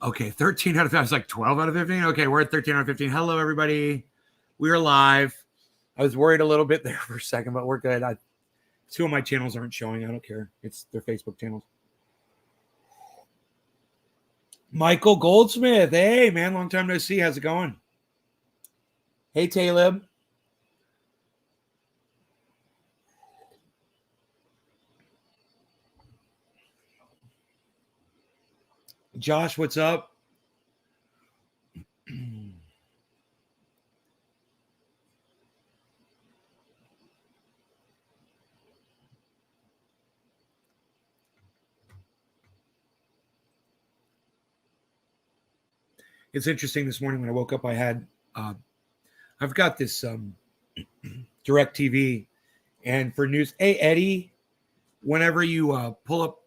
Okay, 13 out of 15. I was like 12 out of 15. Okay, we're at 13 out of 15. Hello, everybody. We are live. I was worried a little bit there for a second, but we're good. Two of my channels aren't showing. I don't care. It's their Facebook channels. Michael Goldsmith. Hey, man. Long time no see. How's it going? Hey, Taleb. Josh, what's up? It's interesting. This morning when I woke up, I've got this Direct TV, and for news. Hey, Eddie, whenever you pull up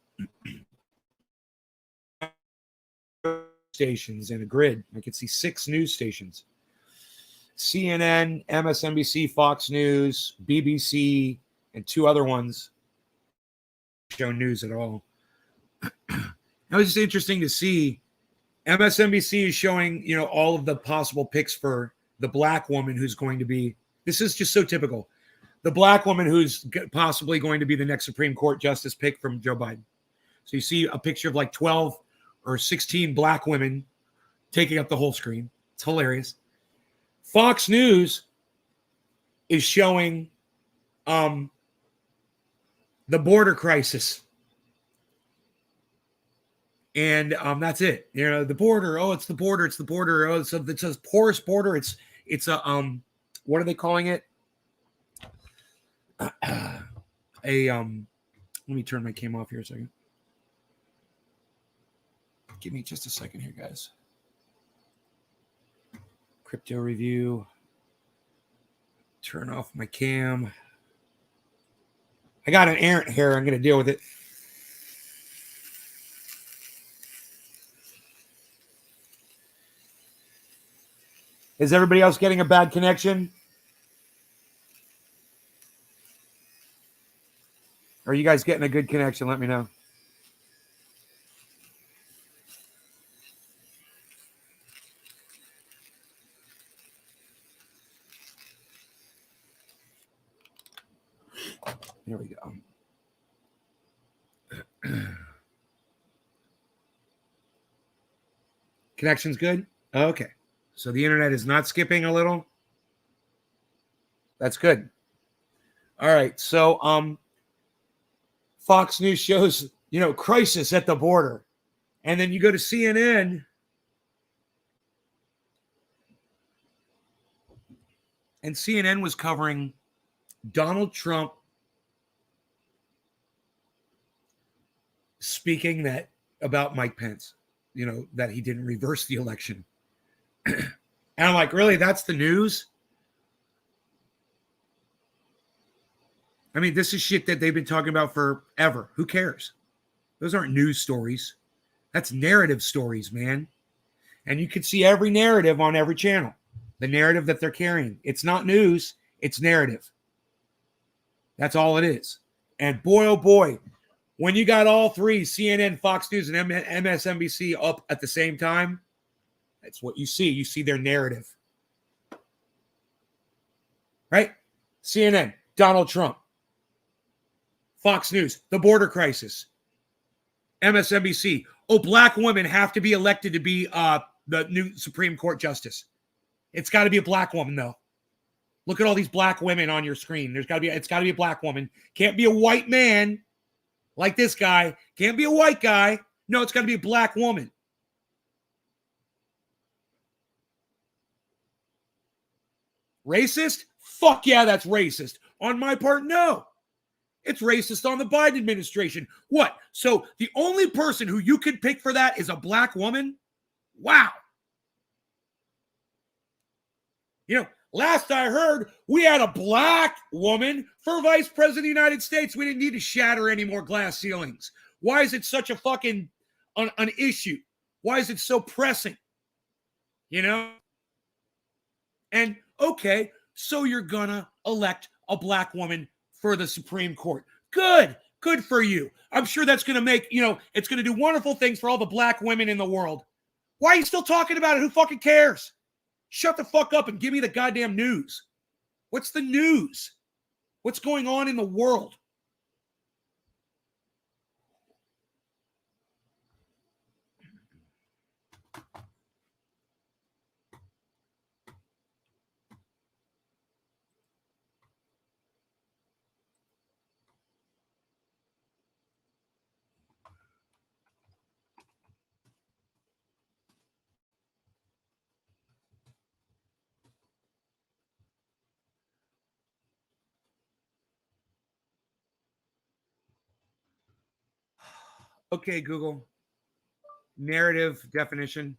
stations in a grid, I can see 6 news stations: CNN, MSNBC, Fox News, BBC, and 2 other ones show news at all. It was just interesting to see. MSNBC is showing, all of the possible picks for the black woman who's going to be. This is just so typical. The black woman who's possibly going to be the next Supreme Court justice pick from Joe Biden. So you see a picture of like 12 or 16 black women taking up the whole screen. It's hilarious. Fox News is showing the border crisis. And that's it. The border. Oh, it's the border. It's the border. Oh, it's a porous border. It's a what are they calling it? Let me turn my cam off here a second. Give me just a second here, guys. Crypto review. Turn off my cam. I got an errant here. I'm going to deal with it. Is everybody else getting a bad connection? Are you guys getting a good connection? Let me know. There we go. Connection's good? Okay. So the internet is not skipping a little. That's good. All right. So Fox News shows, crisis at the border. And then you go to CNN. And CNN was covering Donald Trump speaking about Mike Pence, that he didn't reverse the election. And I'm like, really? That's the news? I mean, this is shit that they've been talking about forever. Who cares? Those aren't news stories. That's narrative stories, man. And you can see every narrative on every channel. The narrative that they're carrying. It's not news. It's narrative. That's all it is. And boy, oh boy, when you got all 3, CNN, Fox News, and MSNBC up at the same time, that's what you see. You see their narrative. Right? CNN, Donald Trump. Fox News, the border crisis. MSNBC, black women have to be elected to be the new Supreme Court justice. It's got to be a black woman, though. Look at all these black women on your screen. It's got to be a black woman. Can't be a white man like this guy. Can't be a white guy. No, it's got to be a black woman. Racist? Fuck yeah, that's racist. On my part, no. It's racist on the Biden administration. What? So the only person who you could pick for that is a black woman? Wow. Last I heard, we had a black woman for vice president of the United States. We didn't need to shatter any more glass ceilings. Why is it such a fucking an issue? Why is it so pressing? And okay, so you're gonna elect a black woman for the Supreme Court. Good for you. I'm sure that's gonna make, it's gonna do wonderful things for all the black women in the world. Why are you still talking about it? Who fucking cares? Shut the fuck up and give me the goddamn news. What's the news? What's going on in the world? Okay, Google. Narrative definition.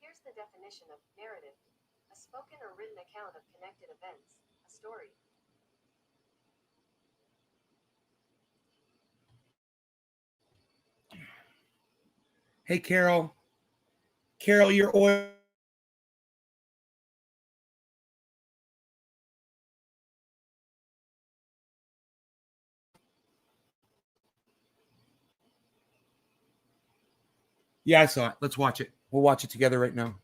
Here's the definition of narrative: a spoken or written account of connected events, a story. Hey, Carol. Carol, your oil. Yeah, I saw it. Let's watch it. We'll watch it together right now.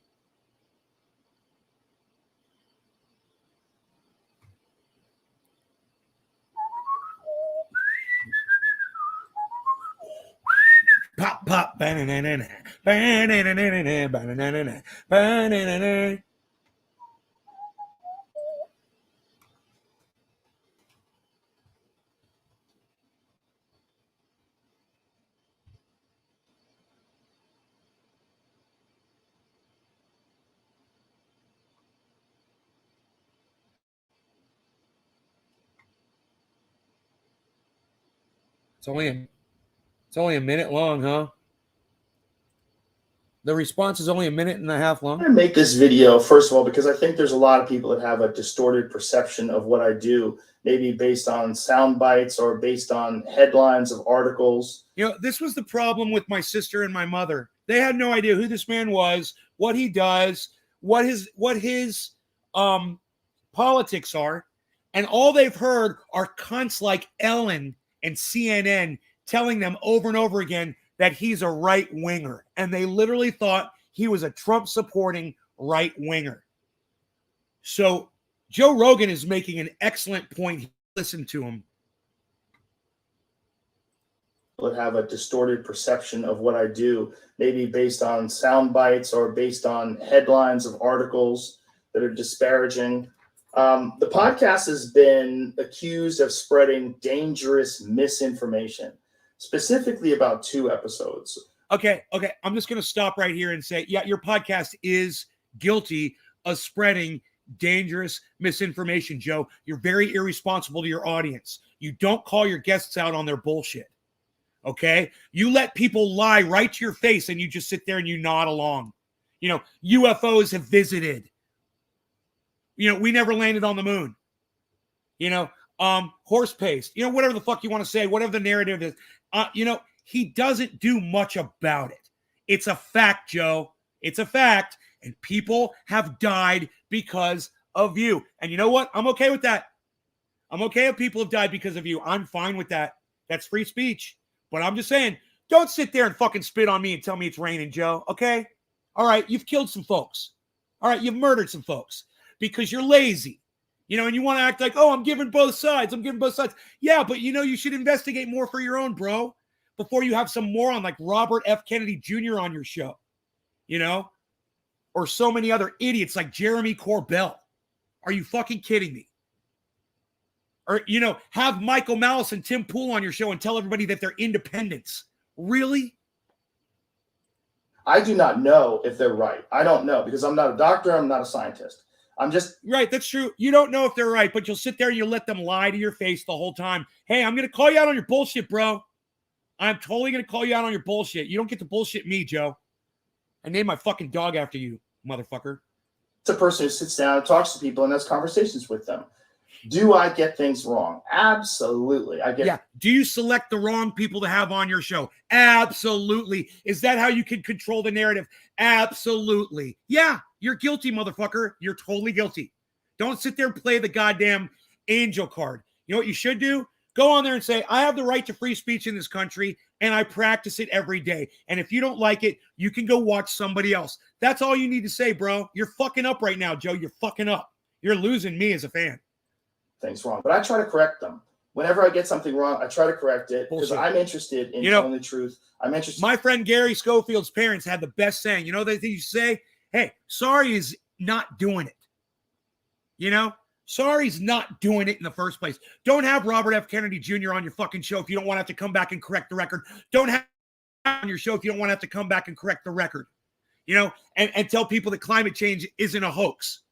Pop, pop. Banana, banana, banana, banana. It's only a minute long, huh? The response is only a minute and a half long. I'm going to make this video, first of all, because I think there's a lot of people that have a distorted perception of what I do, maybe based on sound bites or based on headlines of articles. You know, this was the problem with my sister and my mother. They had no idea who this man was, what he does, what his politics are, and all they've heard are cunts like Ellen and CNN telling them over and over again that he's a right winger, and they literally thought he was a Trump supporting right winger. So Joe Rogan is making an excellent point. Listen to him. That have a distorted perception of what I do, maybe based on sound bites or based on headlines of articles that are disparaging. The podcast has been accused of spreading dangerous misinformation, specifically about 2 episodes. Okay. I'm just going to stop right here and say, yeah, your podcast is guilty of spreading dangerous misinformation, Joe. You're very irresponsible to your audience. You don't call your guests out on their bullshit. Okay? You let people lie right to your face and you just sit there and you nod along. You know, UFOs have visited. You know, we never landed on the moon. You know, horse paste. You know, whatever the fuck you want to say, whatever the narrative is. You know, he doesn't do much about it. It's a fact, Joe. It's a fact. And people have died because of you. And you know what? I'm okay with that. I'm okay if people have died because of you. I'm fine with that. That's free speech. But I'm just saying, don't sit there and fucking spit on me and tell me it's raining, Joe. Okay? All right, you've killed some folks. All right, you've murdered some folks because you're lazy. You know, and you want to act like, oh, I'm giving both sides. I'm giving both sides. Yeah, but you know, you should investigate more for your own, bro, before you have some moron like Robert F. Kennedy Jr. on your show, you know, or so many other idiots like Jeremy Corbell. Are you fucking kidding me? Or, you know, have Michael Malice and Tim Pool on your show and tell everybody that they're independents. Really? I do not know if they're right. I don't know because I'm not a doctor. I'm not a scientist. I'm just right. That's true. You don't know if they're right, but you'll sit there and you let them lie to your face the whole time. Hey, I'm going to call you out on your bullshit, bro. I'm totally going to call you out on your bullshit. You don't get to bullshit me, Joe. I named my fucking dog after you, motherfucker. It's a person who sits down and talks to people and has conversations with them. Do I get things wrong? Absolutely. Yeah. Do you select the wrong people to have on your show? Absolutely. Is that how you can control the narrative? Absolutely. Yeah. You're guilty, motherfucker. You're totally guilty. Don't sit there and play the goddamn angel card. You know what you should do? Go on there and say, I have the right to free speech in this country, and I practice it every day. And if you don't like it, you can go watch somebody else. That's all you need to say, bro. You're fucking up right now, Joe. You're fucking up. You're losing me as a fan. Things wrong. But I try to correct them. Whenever I get something wrong, I try to correct it because Bullshit. I'm interested in telling the truth. I'm interested. My friend Gary Schofield's parents had the best saying. You know, they used to say, hey, sorry is not doing it. You know? Sorry's not doing it in the first place. Don't have Robert F. Kennedy Jr. on your fucking show if you don't want to have to come back and correct the record. Don't have on your show if you don't want to have to come back and correct the record. You know, and tell people that climate change isn't a hoax.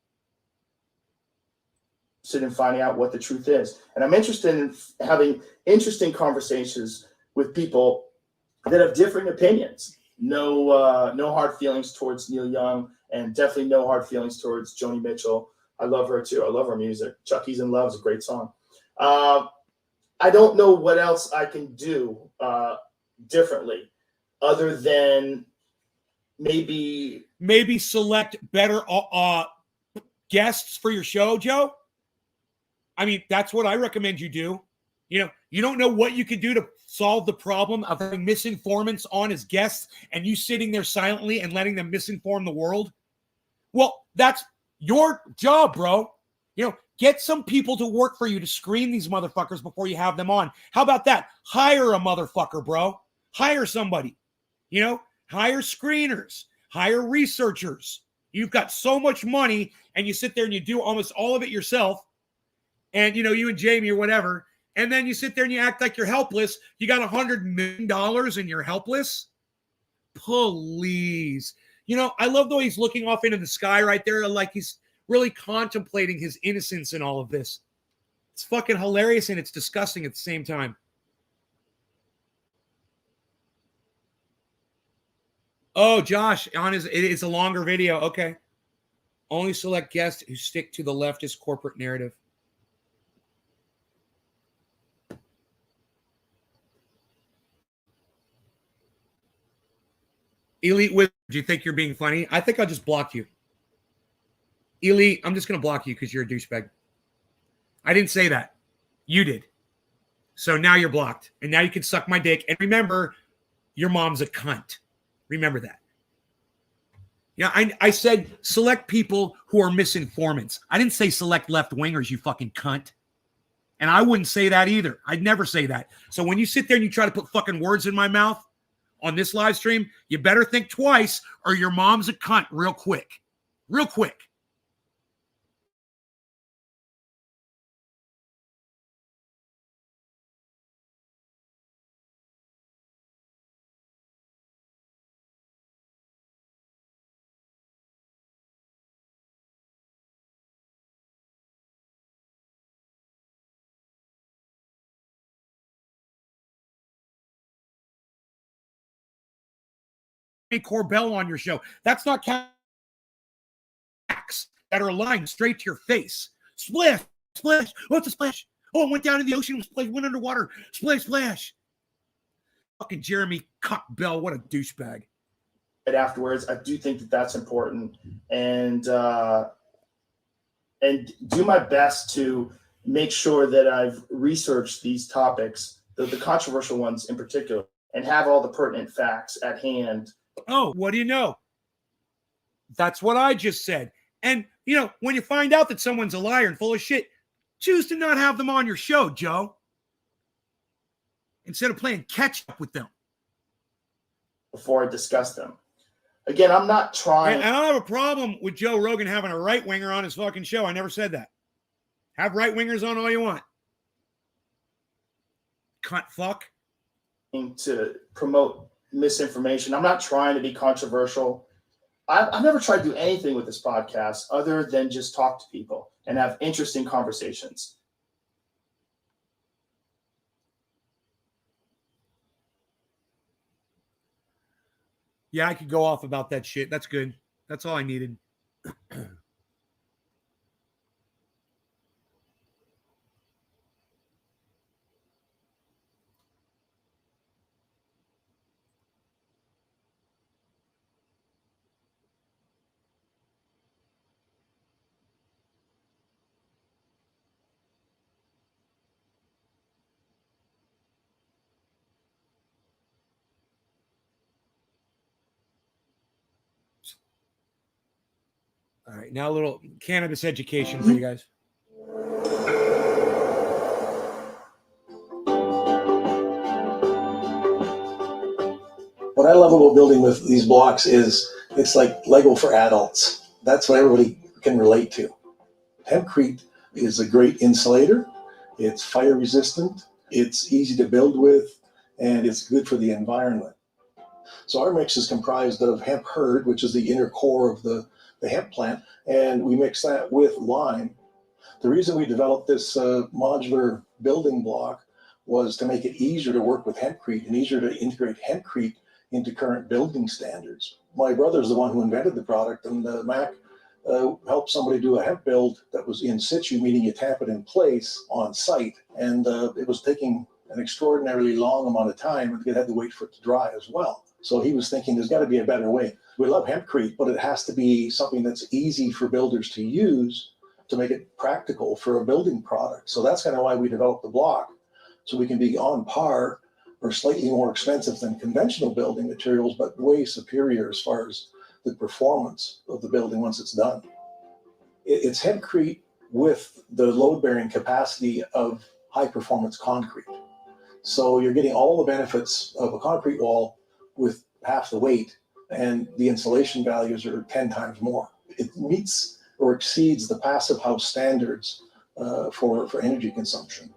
In finding out what the truth is. And I'm interested in having interesting conversations with people that have differing opinions. No hard feelings towards Neil Young, and definitely no hard feelings towards Joni Mitchell. I love her too. I love her music. Chucky's in Love is a great song. I don't know what else I can do differently other than maybe select better guests for your show, Joe. I mean, that's what I recommend you do. You know, you don't know what you could do to solve the problem of having misinformants on as guests and you sitting there silently and letting them misinform the world. Well, that's your job, bro. You know, get some people to work for you to screen these motherfuckers before you have them on. How about that? Hire a motherfucker, bro. Hire somebody. You know, hire screeners, hire researchers. You've got so much money and you sit there and you do almost all of it yourself. And, you know, you and Jamie or whatever, and then you sit there and you act like you're helpless. You got $100 million and you're helpless? Please. You know, I love the way he's looking off into the sky right there, like he's really contemplating his innocence in all of this. It's fucking hilarious and it's disgusting at the same time. Oh, Josh, it's a longer video. Okay. Only select guests who stick to the leftist corporate narrative. Elite Wizard, do you think you're being funny? I think I'll just block you. Elite, I'm just going to block you because you're a douchebag. I didn't say that. You did. So now you're blocked. And now you can suck my dick. And remember, your mom's a cunt. Remember that. Yeah, I said select people who are misinformants. I didn't say select left-wingers, you fucking cunt. And I wouldn't say that either. I'd never say that. So when you sit there and you try to put fucking words in my mouth on this live stream, you better think twice or your mom's a cunt real quick. Real quick. Corbell on your show. That's not facts that are lying straight to your face. Splash, splash. Oh, it's a splash. Oh, it went down in the ocean. Went underwater. Splash, splash. Fucking Jeremy Cockbell. What a douchebag. Afterwards, I do think that that's important, and do my best to make sure that I've researched these topics, the controversial ones in particular, and have all the pertinent facts at hand. Oh, what do you know? That's what I just said. And, you know, when you find out that someone's a liar and full of shit, choose to not have them on your show, Joe. Instead of playing catch up with them. Before I discuss them. Again, I'm not trying. I don't have a problem with Joe Rogan having a right winger on his fucking show. I never said that. Have right wingers on all you want. Cunt fuck. To promote misinformation. I'm not trying to be controversial. I've never tried to do anything with this podcast other than just talk to people and have interesting conversations. Yeah, I could go off about that shit. That's good. That's all I needed. All right, now a little cannabis education for you guys. What I love about building with these blocks is it's like Lego for adults. That's what everybody can relate to. Hempcrete is a great insulator. It's fire resistant. It's easy to build with, and it's good for the environment. So our mix is comprised of hemp hurd, which is the inner core of the hemp plant, and we mix that with lime. The reason we developed this modular building block was to make it easier to work with hempcrete and easier to integrate hempcrete into current building standards. My brother's the one who invented the product, and Mac helped somebody do a hemp build that was in situ, meaning you tap it in place on site, and it was taking an extraordinarily long amount of time, and they had to wait for it to dry as well. So he was thinking there's got to be a better way. We love hempcrete, but it has to be something that's easy for builders to use to make it practical for a building product. So that's kind of why we developed the block, so we can be on par or slightly more expensive than conventional building materials, but way superior as far as the performance of the building once it's done. It's hempcrete with the load-bearing capacity of high-performance concrete. So you're getting all the benefits of a concrete wall with half the weight, and the insulation values are 10 times more. It meets or exceeds the passive house standards for energy consumption.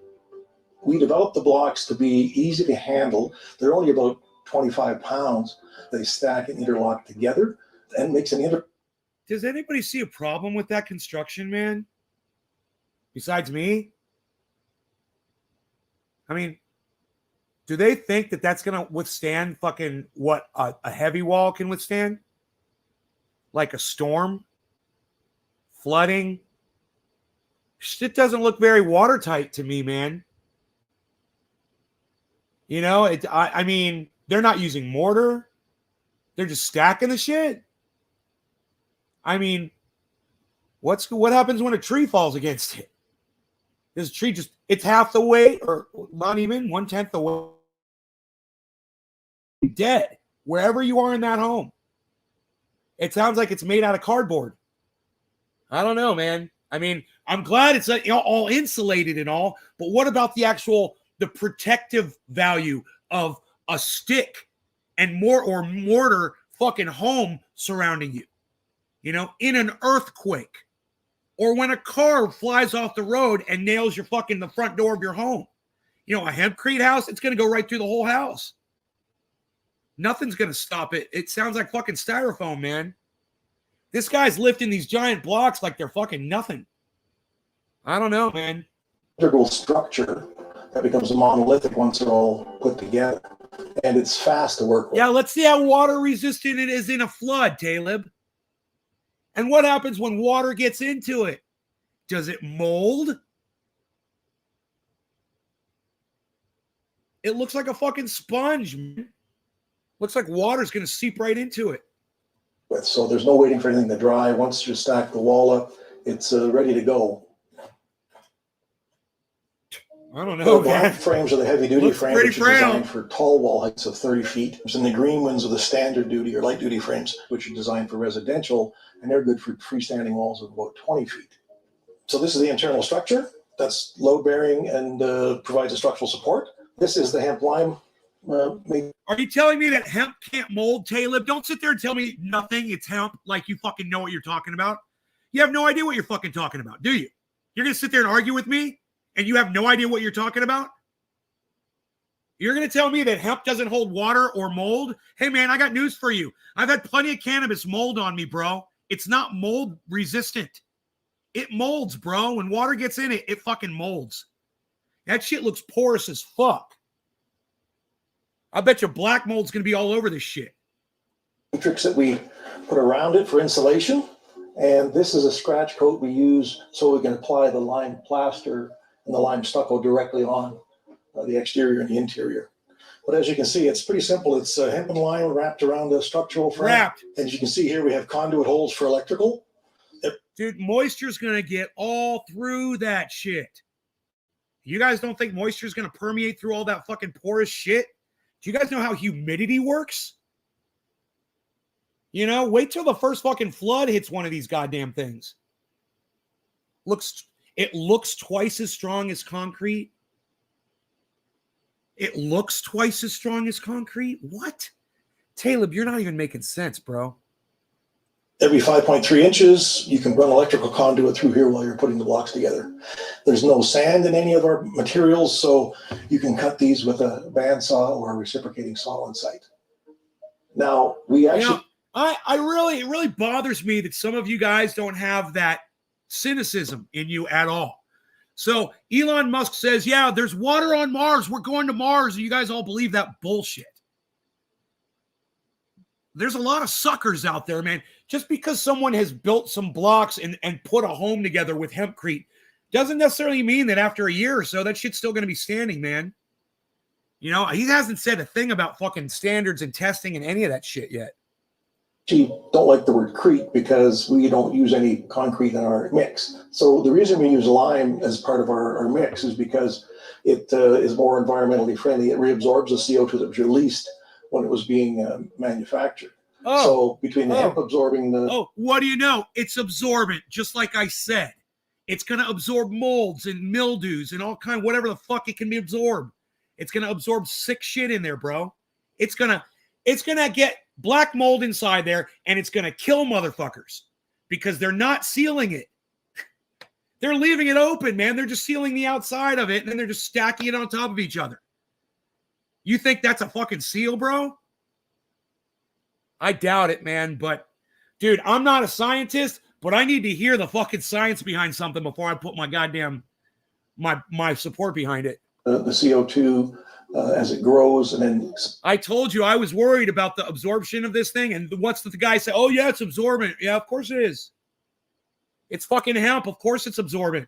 We developed the blocks to be easy to handle. They're only about 25 pounds. They stack and interlock together and makes an Does anybody see a problem with that construction, man? Besides me? I mean, do they think that that's going to withstand fucking what a heavy wall can withstand? Like a storm? Flooding? Shit doesn't look very watertight to me, man. You know, I mean, they're not using mortar. They're just stacking the shit. I mean, what happens when a tree falls against it? This tree it's half the weight, or not even 1/10 the weight. Dead wherever you are in that home. It sounds like it's made out of cardboard. I don't know, man. I mean, I'm glad it's all insulated and all, but what about the protective value of a stick and mortar fucking home surrounding you? You know, in an earthquake, or when a car flies off the road and nails the front door of your home. You know, a hempcrete house, it's going to go right through the whole house. Nothing's going to stop it. It sounds like fucking styrofoam, man. This guy's lifting these giant blocks like they're fucking nothing. I don't know, man. integral structure that becomes monolithic once they're all put together. And it's fast to work with. Yeah, let's see how water resistant it is in a flood, Taleb. And what happens when water gets into it? Does it mold? It looks like a fucking sponge, man. Looks like water's going to seep right into it. So there's no waiting for anything to dry. Once you stack the wall up, it's ready to go. I don't know, The black man. frames are the heavy-duty Looks frames, pretty which are frail. designed for tall wall heights of 30 feet. And the green ones are the standard duty or light-duty frames, which are designed for residential, and they're good for freestanding walls of about 20 feet. So this is the internal structure that's load-bearing and provides a structural support. This is the hemp lime. Are you telling me that hemp can't mold, Taleb? Don't sit there and tell me nothing. It's hemp like you fucking know what you're talking about. You have no idea what you're fucking talking about, do you? You're going to sit there and argue with me and you have no idea what you're talking about? You're going to tell me that hemp doesn't hold water or mold? Hey, man, I got news for you. I've had plenty of cannabis mold on me, bro. It's not mold resistant. It molds, bro. When water gets in it, it fucking molds. That shit looks porous as fuck. I bet your black mold's going to be all over this shit. Matrix that we put around it for insulation. And this is a scratch coat we use so we can apply the lime plaster and the lime stucco directly on the exterior and the interior. But as you can see, it's pretty simple. It's hemp and lime wrapped around a structural frame. Wrapped. And as you can see here, we have conduit holes for electrical. Dude, moisture's going to get all through that shit. You guys don't think moisture's going to permeate through all that fucking porous shit? Do you guys know how humidity works? You know, wait till the first fucking flood hits one of these goddamn things. It looks twice as strong as concrete. It looks twice as strong as concrete. What? Caleb, you're not even making sense, bro. Every 5.3 inches, you can run electrical conduit through here while you're putting the blocks together. There's no sand in any of our materials, so you can cut these with a bandsaw or a reciprocating saw on site. Now, we actually... You know, it really bothers me that some of you guys don't have that cynicism in you at all. So Elon Musk says, yeah, there's water on Mars. We're going to Mars. And you guys all believe that bullshit. There's a lot of suckers out there, man. Just because someone has built some blocks and put a home together with hempcrete doesn't necessarily mean that after a year or so, that shit's still going to be standing, man. You know, he hasn't said a thing about fucking standards and testing and any of that shit yet. Actually don't like the word crete because we don't use any concrete in our mix. So the reason we use lime as part of our mix is because it is more environmentally friendly. It reabsorbs the CO2 that was released when it was being manufactured. So between the hemp absorbing the... Oh, what do you know? It's absorbent, just like I said. It's going to absorb molds and mildews and all kind of whatever the fuck it can be absorbed. It's going to absorb sick shit in there, bro. It's going to get black mold inside there, and it's going to kill motherfuckers because they're not sealing it. They're leaving it open, man. They're just sealing the outside of it, and then they're just stacking it on top of each other. You think that's a fucking seal, bro? I doubt it, man. But, dude, I'm not a scientist, but I need to hear the fucking science behind something before I put my goddamn my support behind it. The CO2 as it grows, and then... I told you I was worried about the absorption of this thing, and what's the guy say? Oh, yeah, it's absorbent. Yeah, of course it is. It's fucking hemp. Of course it's absorbent.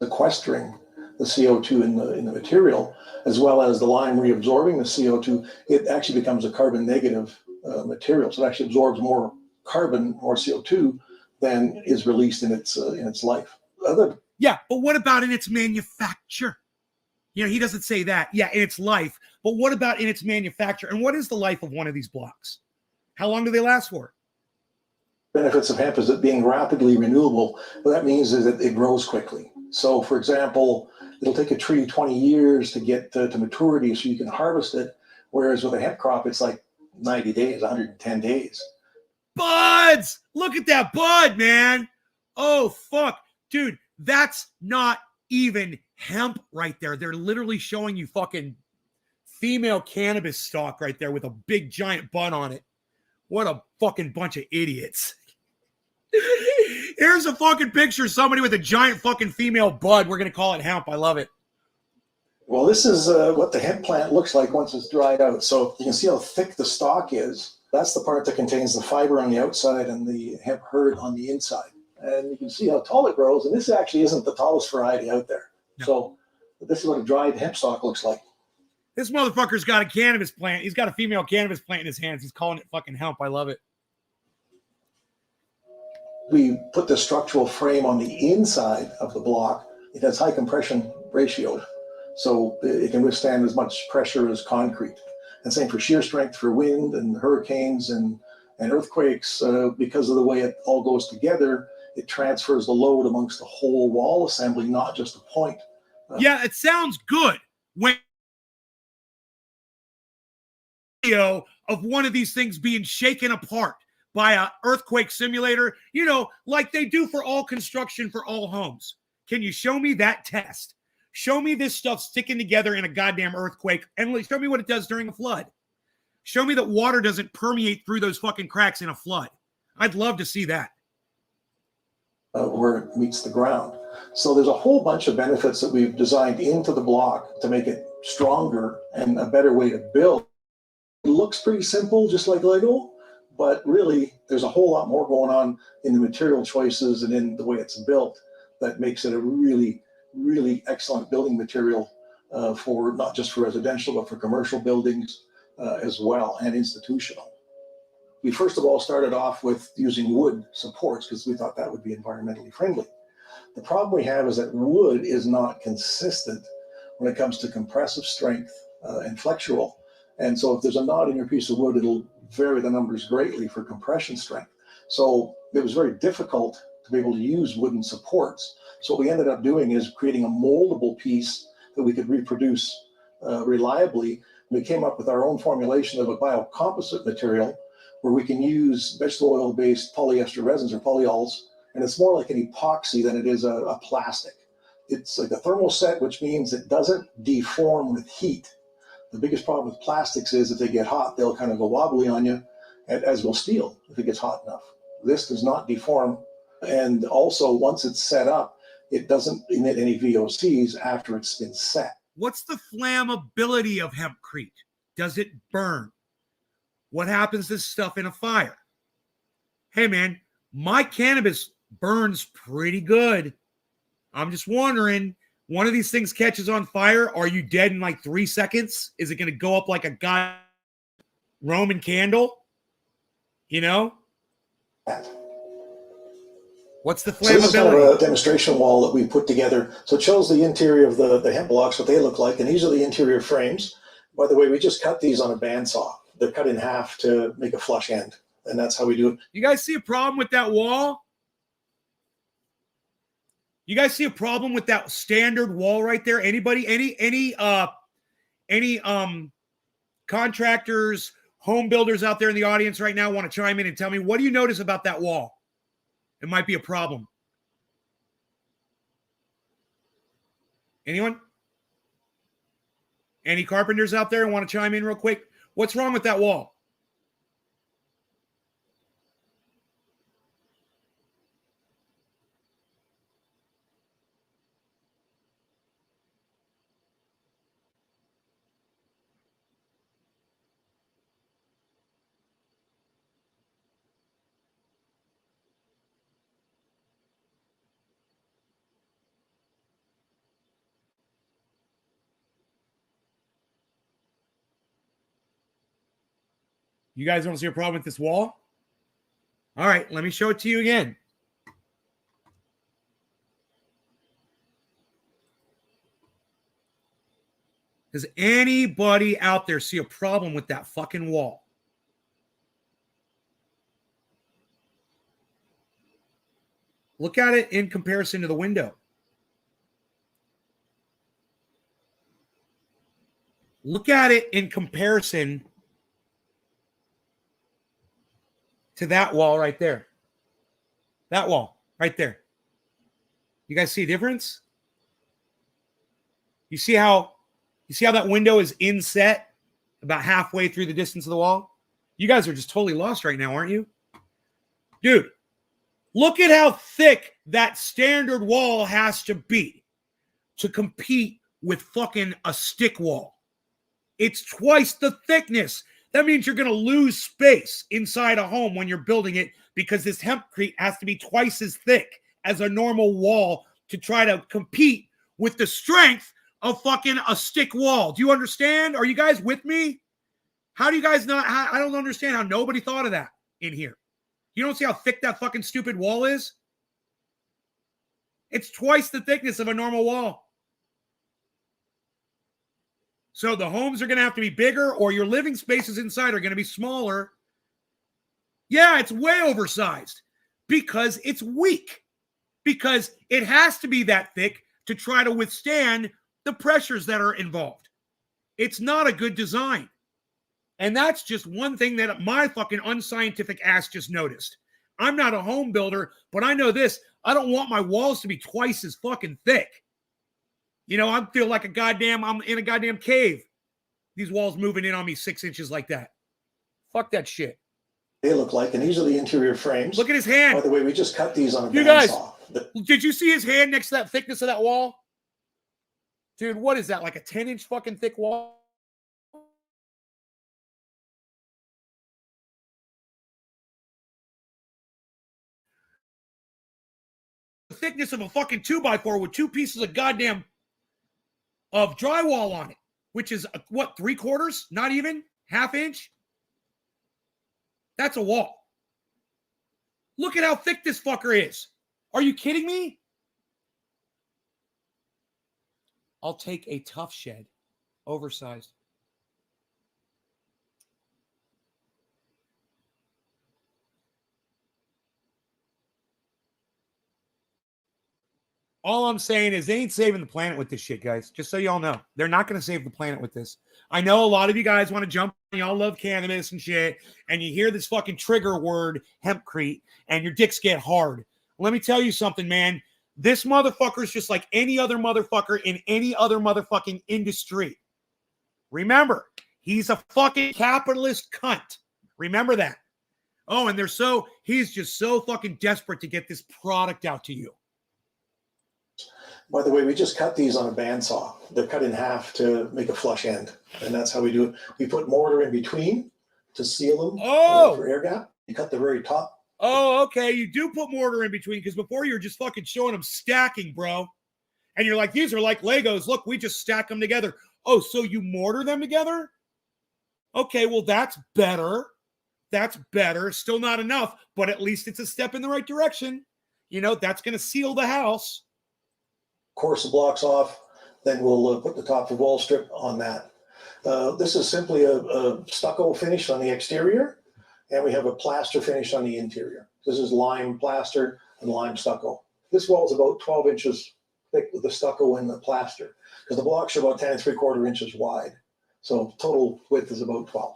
Sequestering the CO2 in the material, as well as the lime reabsorbing the CO2, it actually becomes a carbon negative material. So it actually absorbs more carbon or CO2 than is released in its life. Yeah, but what about in its manufacture? You know, he doesn't say that. Yeah, in its life. But what about in its manufacture? And what is the life of one of these blocks? How long do they last for? Benefits of hemp is it being rapidly renewable. What that means is that it grows quickly. So, for example, it'll take a tree 20 years to get to maturity so you can harvest it, whereas with a hemp crop, it's like 90 days, 110 days. Buds! Look at that bud, man. Oh, fuck. Dude, that's not even hemp right there. They're literally showing you fucking female cannabis stalk right there with a big giant bud on it. What a fucking bunch of idiots. Here's a fucking picture of somebody with a giant fucking female bud. We're going to call it hemp. I love it. Well, this is what the hemp plant looks like once it's dried out. So you can see how thick the stalk is. That's the part that contains the fiber on the outside and the hemp hurd on the inside. And you can see how tall it grows. And this actually isn't the tallest variety out there. No. So this is what a dried hemp stalk looks like. This motherfucker's got a cannabis plant. He's got a female cannabis plant in his hands. He's calling it fucking hemp. I love it. We put the structural frame on the inside of the block. It has high compression ratio, so it can withstand as much pressure as concrete. And same for shear strength for wind and hurricanes and earthquakes. Because of the way it all goes together, it transfers the load amongst the whole wall assembly, not just a point. Yeah, it sounds good when of one of these things being shaken apart by an earthquake simulator, you know, like they do for all construction for all homes. Can you show me that test? Show me this stuff sticking together in a goddamn earthquake, and show me what it does during a flood. Show me that water doesn't permeate through those fucking cracks in a flood. I'd love to see that. Where it meets the ground. So there's a whole bunch of benefits that we've designed into the block to make it stronger and a better way to build. It looks pretty simple, just like Lego, but really there's a whole lot more going on in the material choices and in the way it's built that makes it a really, really excellent building material for not just for residential, but for commercial buildings as well, and institutional. We first of all started off with using wood supports because we thought that would be environmentally friendly. The problem we have is that wood is not consistent when it comes to compressive strength and flexural. And so if there's a knot in your piece of wood, it'll vary the numbers greatly for compression strength. So it was very difficult to be able to use wooden supports. So what we ended up doing is creating a moldable piece that we could reproduce reliably. We came up with our own formulation of a biocomposite material where we can use vegetable oil-based polyester resins or polyols, and it's more like an epoxy than it is a plastic. It's like a thermoset, which means it doesn't deform with heat. The biggest problem with plastics is if they get hot, they'll kind of go wobbly on you, as will steel if it gets hot enough. This does not deform, and also once it's set up, it doesn't emit any VOCs after it's been set. What's the flammability of hempcrete? Does it burn? What happens to this stuff in a fire? Hey, man, my cannabis burns pretty good. I'm just wondering, one of these things catches on fire, are you dead in like 3 seconds? Is it going to go up like a Roman candle? You know? What's the flammability? So this is kind of a demonstration wall that we put together. So it shows the interior of the hemp blocks, what they look like, and these are the interior frames. By the way, we just cut these on a bandsaw. They're cut in half to make a flush end, and that's how we do it. You guys see a problem with that wall? You guys see a problem with that standard wall right there? Anybody? Any contractors, home builders out there in the audience right now want to chime in and tell me, what do you notice about that wall? It might be a problem. Anyone? Any carpenters out there want to chime in real quick? What's wrong with that wall? You guys don't see a problem with this wall? All right, let me show it to you again. Does anybody out there see a problem with that fucking wall? Look at it in comparison to the window. Look at it in comparison to that wall right there. That wall right there. You guys see a difference? You see how that window is inset about halfway through the distance of the wall? You guys are just totally lost right now, aren't you? Dude, look at how thick that standard wall has to be to compete with fucking a stick wall. It's twice the thickness. That means you're going to lose space inside a home when you're building it because this hempcrete has to be twice as thick as a normal wall to try to compete with the strength of fucking a stick wall. Do you understand? Are you guys with me? How do you guys not? I don't understand how nobody thought of that in here. You don't see how thick that fucking stupid wall is? It's twice the thickness of a normal wall. So the homes are going to have to be bigger, or your living spaces inside are going to be smaller. Yeah, it's way oversized because it's weak. Because it has to be that thick to try to withstand the pressures that are involved. It's not a good design. And that's just one thing that my fucking unscientific ass just noticed. I'm not a home builder, but I know this. I don't want my walls to be twice as fucking thick. You know, I feel like I'm in a goddamn cave. These walls moving in on me 6 inches like that. Fuck that shit. They look like, and these are the interior frames. Look at his hand. By the way, we just cut these on a You guys, bandsaw. did you see his hand next to that thickness of that wall? Dude, what is that? Like a 10-inch fucking thick wall? The thickness of a fucking 2x4 with 2 pieces of goddamn of drywall on it, which is what, 3/4? Not even? Half inch? That's a wall. Look at how thick this fucker is. Are you kidding me? I'll take a tough shed, oversized. All I'm saying is they ain't saving the planet with this shit, guys. Just so y'all know. They're not going to save the planet with this. I know a lot of you guys want to jump. Y'all love cannabis and shit. And you hear this fucking trigger word, hempcrete, and your dicks get hard. Let me tell you something, man. This motherfucker is just like any other motherfucker in any other motherfucking industry. Remember, he's a fucking capitalist cunt. Remember that. Oh, and he's just so fucking desperate to get this product out to you. By the way, we just cut these on a bandsaw. They're cut in half to make a flush end. And that's how we do it. We put mortar in between to seal them for air gap. You cut the very top. Oh, okay. You do put mortar in between because before you were just fucking showing them stacking, bro. And you're like, these are like Legos. Look, we just stack them together. Oh, so you mortar them together? Okay, well, that's better. That's better. Still not enough, but at least it's a step in the right direction. You know, that's going to seal the house. Course the blocks off, then we'll put the top of wall strip on that. This is simply a stucco finish on the exterior, and we have a plaster finish on the interior. This is lime plaster and lime stucco. This wall is about 12 inches thick with the stucco and the plaster, because the blocks are about 10 3/4 inches wide. So total width is about 12.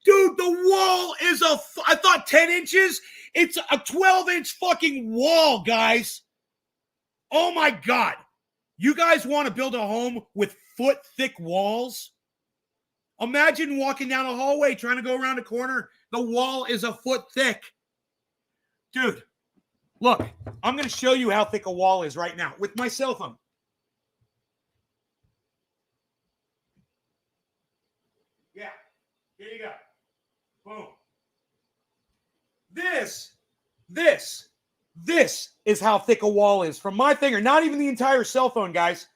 Dude, the wall is I thought 10 inches. It's a 12-inch fucking wall, guys. Oh my God. You guys want to build a home with foot-thick walls? Imagine walking down a hallway trying to go around a corner. The wall is a foot thick. Dude, look, I'm going to show you how thick a wall is right now with my cell phone. Yeah, here you go. Boom. This is how thick a wall is from my finger, not even the entire cell phone, guys.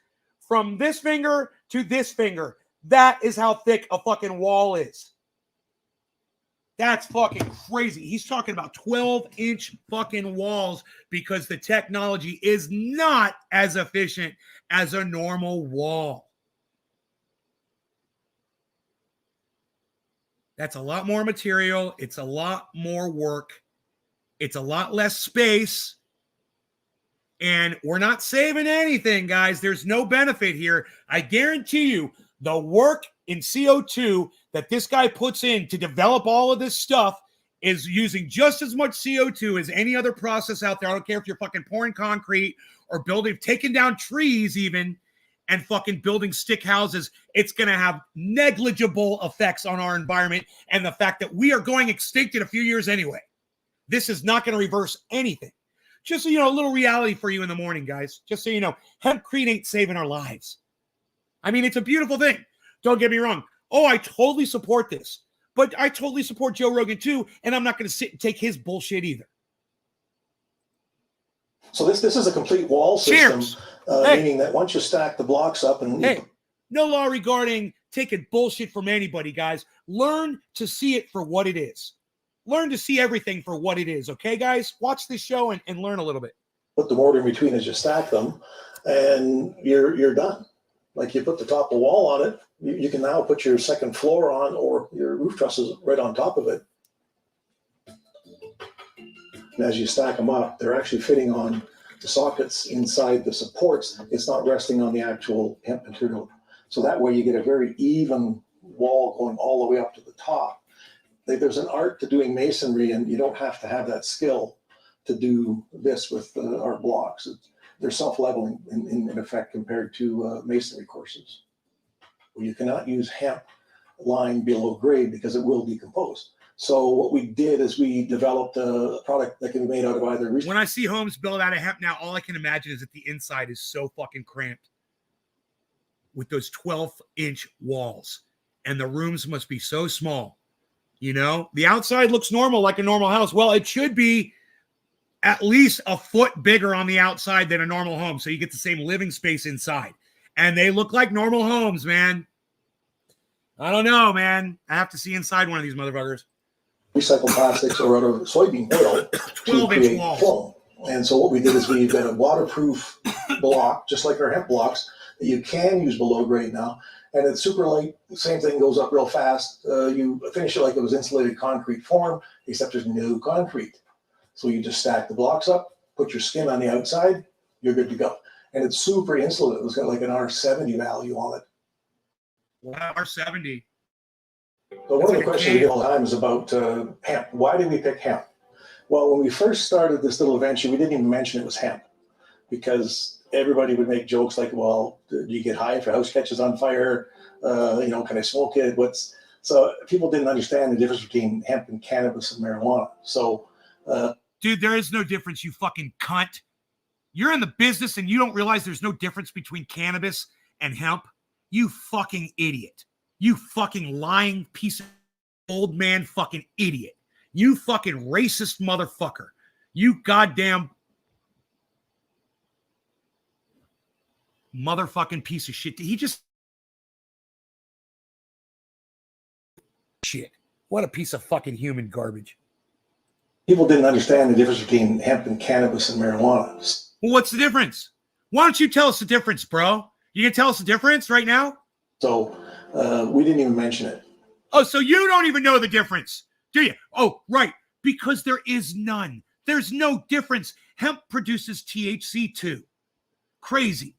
From this finger to this finger, that is how thick a fucking wall is. That's fucking crazy. He's talking about 12-inch fucking walls because the technology is not as efficient as a normal wall. That's a lot more material. It's a lot more work. It's a lot less space. And we're not saving anything, guys. There's no benefit here. I guarantee you the work in CO2 that this guy puts in to develop all of this stuff is using just as much CO2 as any other process out there. I don't care if you're fucking pouring concrete or taking down trees even and fucking building stick houses. It's going to have negligible effects on our environment and the fact that we are going extinct in a few years anyway. This is not going to reverse anything. Just so you know, a little reality for you in the morning, guys. Just so you know, hempcrete ain't saving our lives. I mean, it's a beautiful thing. Don't get me wrong. Oh, I totally support this. But I totally support Joe Rogan too, and I'm not going to sit and take his bullshit either. So this is a complete wall system, Hey. meaning that once you stack the blocks up and Hey, no law regarding taking bullshit from anybody, guys. Learn to see it for what it is. Learn to see everything for what it is, okay, guys? Watch this show and learn a little bit. put the mortar in between as you stack them, and you're done. Like you put the top of the wall on it, you can now put your second floor on or your roof trusses right on top of it. And as you stack them up, they're actually fitting on the sockets inside the supports. It's not resting on the actual hemp material. So that way you get a very even wall going all the way up to the top. There's an art to doing masonry, and you don't have to have that skill to do this with our blocks. They're self-leveling in effect compared to masonry courses. You cannot use hemp lined below grade because it will decompose. So what we did is we developed a product that can be made out of either. When I see homes built out of hemp now, all I can imagine is that the inside is so fucking cramped with those 12-inch walls, and the rooms must be so small. You know, the outside looks normal, like a normal house. Well, it should be at least a foot bigger on the outside than a normal home, so you get the same living space inside. And they look like normal homes, man. I don't know, man. I have to see inside one of these motherfuckers. Recycled plastics or out of soybean oil to create foam. And so what we did is we've got a waterproof block, just like our hemp blocks, that you can use below grade now. And it's super light. The same thing goes up real fast. You finish it like it was insulated concrete form, except there's no concrete. So you just stack the blocks up, put your skin on the outside, you're good to go. and it's super insulative. It's got like an R70 value on it. Wow, R70. So one That's of the like a questions we get cave. all the time is about hemp. Why did we pick hemp? Well, when we first started this little venture, we didn't even mention it was hemp because everybody would make jokes like, well, do you get high if your house catches on fire? Can I smoke it? So people didn't understand the difference between hemp and cannabis and marijuana. So, Dude, there is no difference, you fucking cunt. You're in the business and you don't realize there's no difference between cannabis and hemp? You fucking idiot. You fucking lying piece of old man fucking idiot. You fucking racist motherfucker. You goddamn motherfucking piece of shit. He just shit. What a piece of fucking human garbage. people didn't understand the difference between hemp and cannabis and marijuana. Well, what's the difference? Why don't you tell us the difference, bro? You can tell us the difference right now? So we didn't even mention it. Oh, so you don't even know the difference, do you? Oh, right. Because there is none. There's no difference. Hemp produces THC too. Crazy.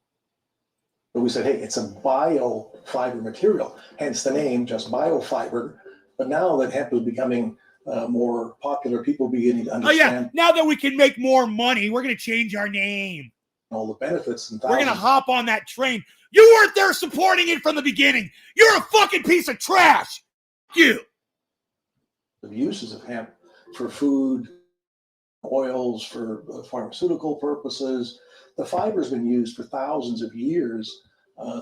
But we said, hey, it's a biofiber material, hence the name, just biofiber. But now that hemp is becoming more popular, people beginning to understand now that we can make more money, we're going to change our name. all the benefits. And We're going to hop on that train. You weren't there supporting it from the beginning. You're a fucking piece of trash. You. the uses of hemp for food, oils, for pharmaceutical purposes. The fiber's been used for thousands of years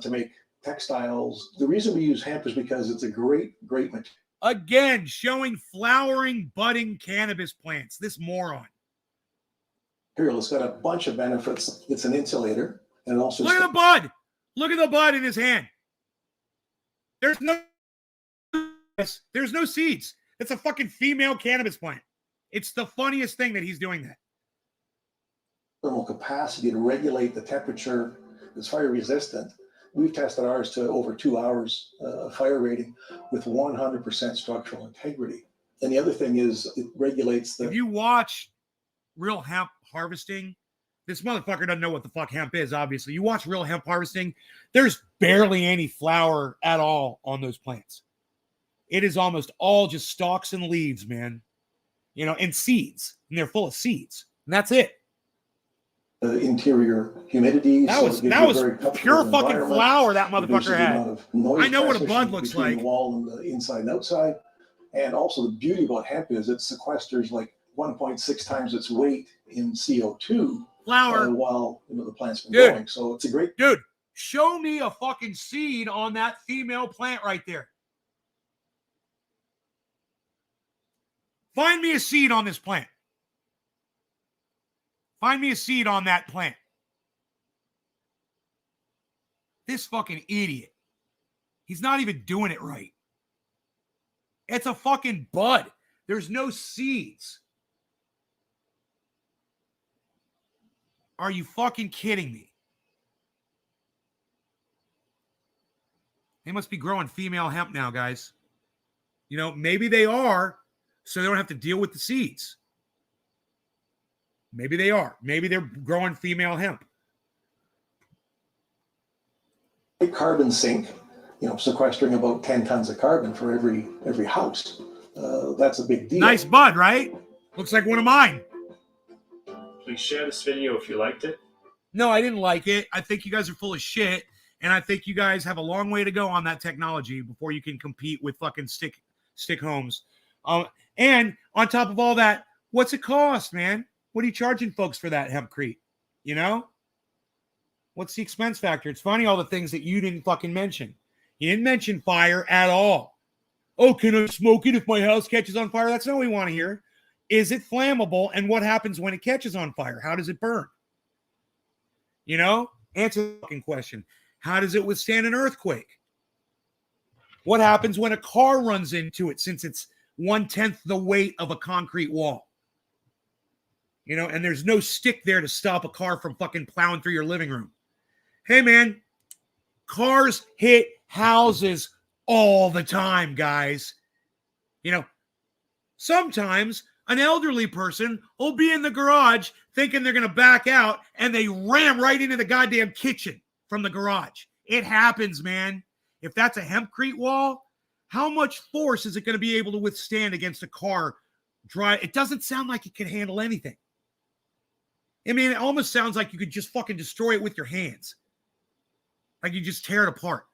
to make textiles. The reason we use hemp is because it's a great material. Again, showing flowering, budding cannabis plants. This moron. It's got a bunch of benefits. It's an insulator, and it also Look at the bud. Look at the bud in his hand. There's no seeds. It's a fucking female cannabis plant. It's the funniest thing that he's doing that. thermal capacity to regulate the temperature. It's fire resistant. We've tested ours to over 2 hours fire rating with 100% structural integrity. And the other thing is it regulates the. If you watch real hemp harvesting, this motherfucker doesn't know what the fuck hemp is, obviously. You watch real hemp harvesting, there's barely any flower at all on those plants. It is almost all just stalks and leaves, man. And seeds. And they're full of seeds. And that's it. The interior humidity. That was pure fucking flower that motherfucker had. I know what a bud looks like. The wall and the inside and outside. And also the beauty about hemp is it sequesters like 1.6 times its weight in CO2 flower while the plant's been growing. So it's a great. Dude, show me a fucking seed on that female plant right there. Find me a seed on this plant. Find me a seed on that plant. This fucking idiot. He's not even doing it right. It's a fucking bud. There's no seeds. Are you fucking kidding me? They must be growing female hemp now, guys. Maybe they are, so they don't have to deal with the seeds. Maybe they are. Maybe they're growing female hemp. Carbon sink, sequestering about 10 tons of carbon for every house. That's a big deal. Nice bud, right? Looks like one of mine. Please share this video if you liked it. No, I didn't like it. I think you guys are full of shit, and I think you guys have a long way to go on that technology before you can compete with fucking stick homes. And on top of all that, what's it cost, man? What are you charging folks for that hempcrete? What's the expense factor? It's funny, all the things that you didn't fucking mention. You didn't mention fire at all. Oh, can I smoke it if my house catches on fire? That's not what we want to hear. Is it flammable? And what happens when it catches on fire? How does it burn? Answer the fucking question. How does it withstand an earthquake? What happens when a car runs into it since it's 1/10 the weight of a concrete wall? And there's no stick there to stop a car from fucking plowing through your living room. Hey, man, cars hit houses all the time, guys. Sometimes an elderly person will be in the garage thinking they're going to back out, and they ram right into the goddamn kitchen from the garage. It happens, man. If that's a hempcrete wall, how much force is it going to be able to withstand against a car drive? It doesn't sound like it can handle anything. I mean, it almost sounds like you could just fucking destroy it with your hands. Like you just tear it apart.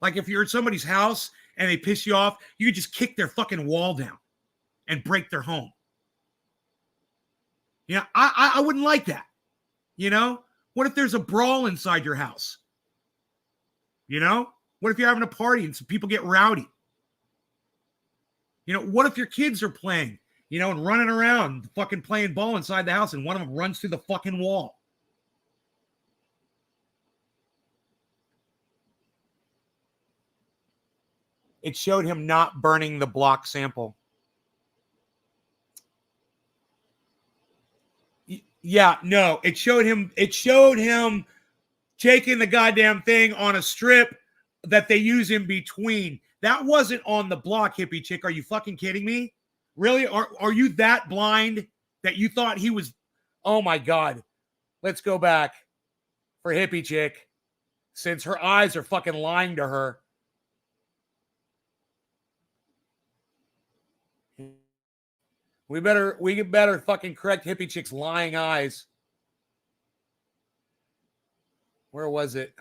Like if you're at somebody's house and they piss you off, you could just kick their fucking wall down and break their home. Yeah, I wouldn't like that. You know? What if there's a brawl inside your house? You know? What if you're having a party and some people get rowdy? You know, what if your kids are playing, you know, and running around, fucking playing ball inside the house, and one of them runs through the fucking wall? It showed him not burning the block sample. Yeah, no, it showed him taking the goddamn thing on a strip that they use in between. That wasn't on the block, hippie chick. Are you fucking kidding me? Really? Are you that blind that you thought he was? Oh my God. Let's go back for hippie chick, since her eyes are fucking lying to her. We better fucking correct hippie chick's lying eyes. Where was it?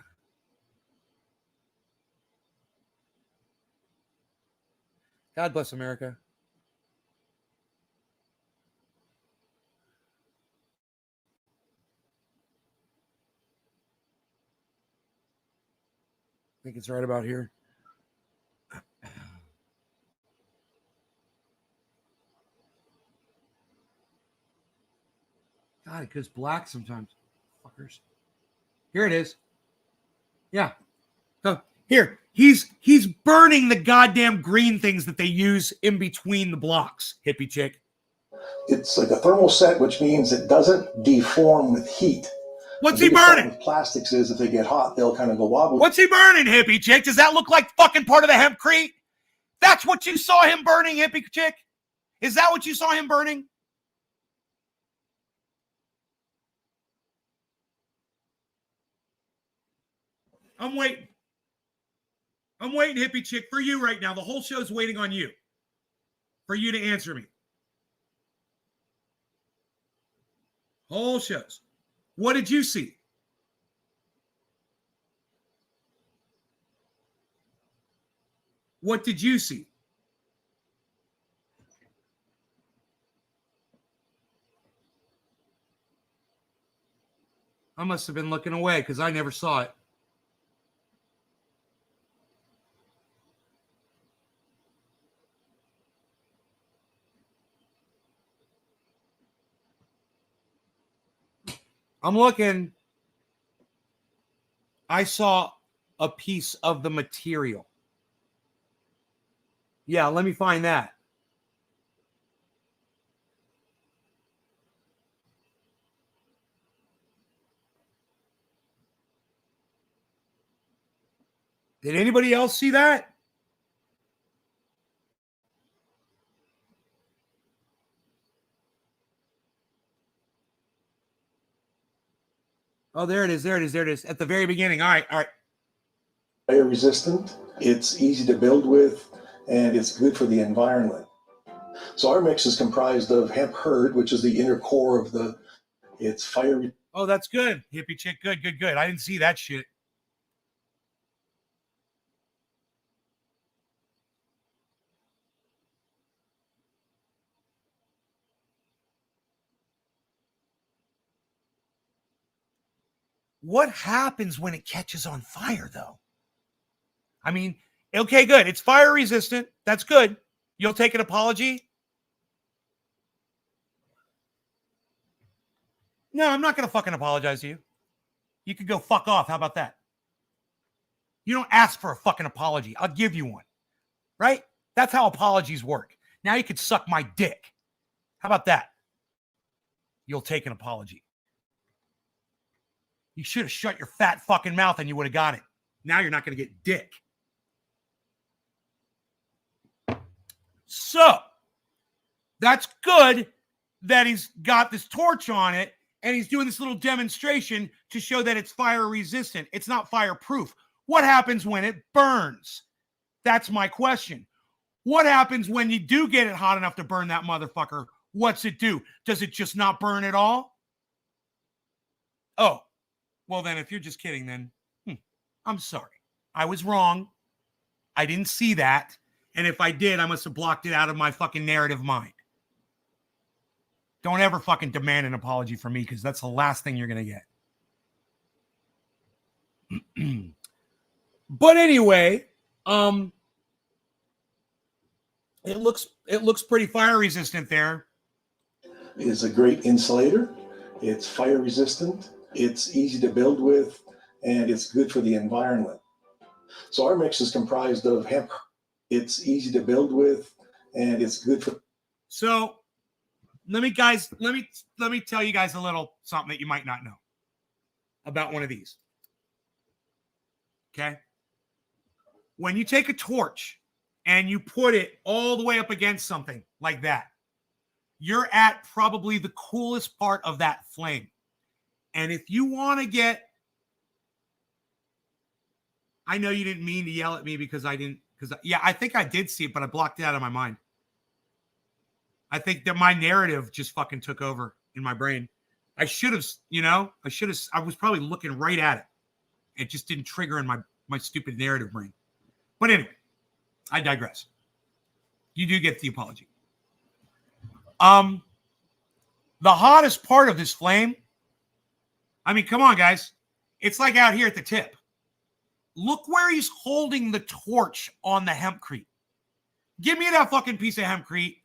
God bless America. I think it's right about here. God, it goes black sometimes. Fuckers. Here it is. Yeah. So here, he's burning the goddamn green things that they use in between the blocks, hippie chick. It's like a thermal set, which means it doesn't deform with heat. What's The he biggest problem burning? with plastics is if they get hot, they'll kind of go wobbly. What's he burning, hippie chick? Does that look like fucking part of the hempcrete? That's what you saw him burning, hippie chick? Is that what you saw him burning? I'm waiting. I'm waiting, hippie chick, for you right now. The whole show's waiting on you. For you to answer me. Whole shows. What did you see? What did you see? I must have been looking away because I never saw it. I'm looking. I saw a piece of the material. Yeah, let me find that. Did anybody else see that? Oh, there it is. There it is. There it is. At the very beginning. All right. All right. Fire resistant, it's easy to build with, and it's good for the environment. So our mix is comprised of hemp hurd, which is the inner core of it's fire. Oh, that's good. Hippie chick. Good, good, good. I didn't see that shit. What happens when it catches on fire, though? I mean, okay, good. It's fire resistant. That's good. You'll take an apology? No, I'm not going to fucking apologize to you. You could go fuck off. How about that? You don't ask for a fucking apology. I'll give you one. Right? That's how apologies work. Now you could suck my dick. How about that? You'll take an apology. You should have shut your fat fucking mouth and you would have got it. Now you're not going to get dick. So, that's good that he's got this torch on it and he's doing this little demonstration to show that it's fire resistant. It's not fireproof. What happens when it burns? That's my question. What happens when you do get it hot enough to burn that motherfucker? What's it do? Does it just not burn at all? Oh, well then if you're just kidding, then I'm sorry. I was wrong. I didn't see that. And if I did, I must have blocked it out of my fucking narrative mind. Don't ever fucking demand an apology from me because that's the last thing you're going to get. But anyway, it looks pretty fire resistant there. It is a great insulator. It's fire resistant. It's easy to build with, and it's good for the environment. So our mix is comprised of hemp. It's easy to build with, and it's good for. So let me tell you guys a little something that you might not know about one of these. Okay. When you take a torch and you put it all the way up against something like that, you're at probably the coolest part of that flame. And if you want to get, I know you didn't mean to yell at me because I think I did see it, but I blocked it out of my mind. I think that my narrative just fucking took over in my brain. I was probably looking right at it. It just didn't trigger in my stupid narrative brain. But anyway, I digress. You do get the apology. The hottest part of this flame, I mean, come on, guys. It's like out here at the tip. Look where he's holding the torch on the hempcrete. Give me that fucking piece of hempcrete.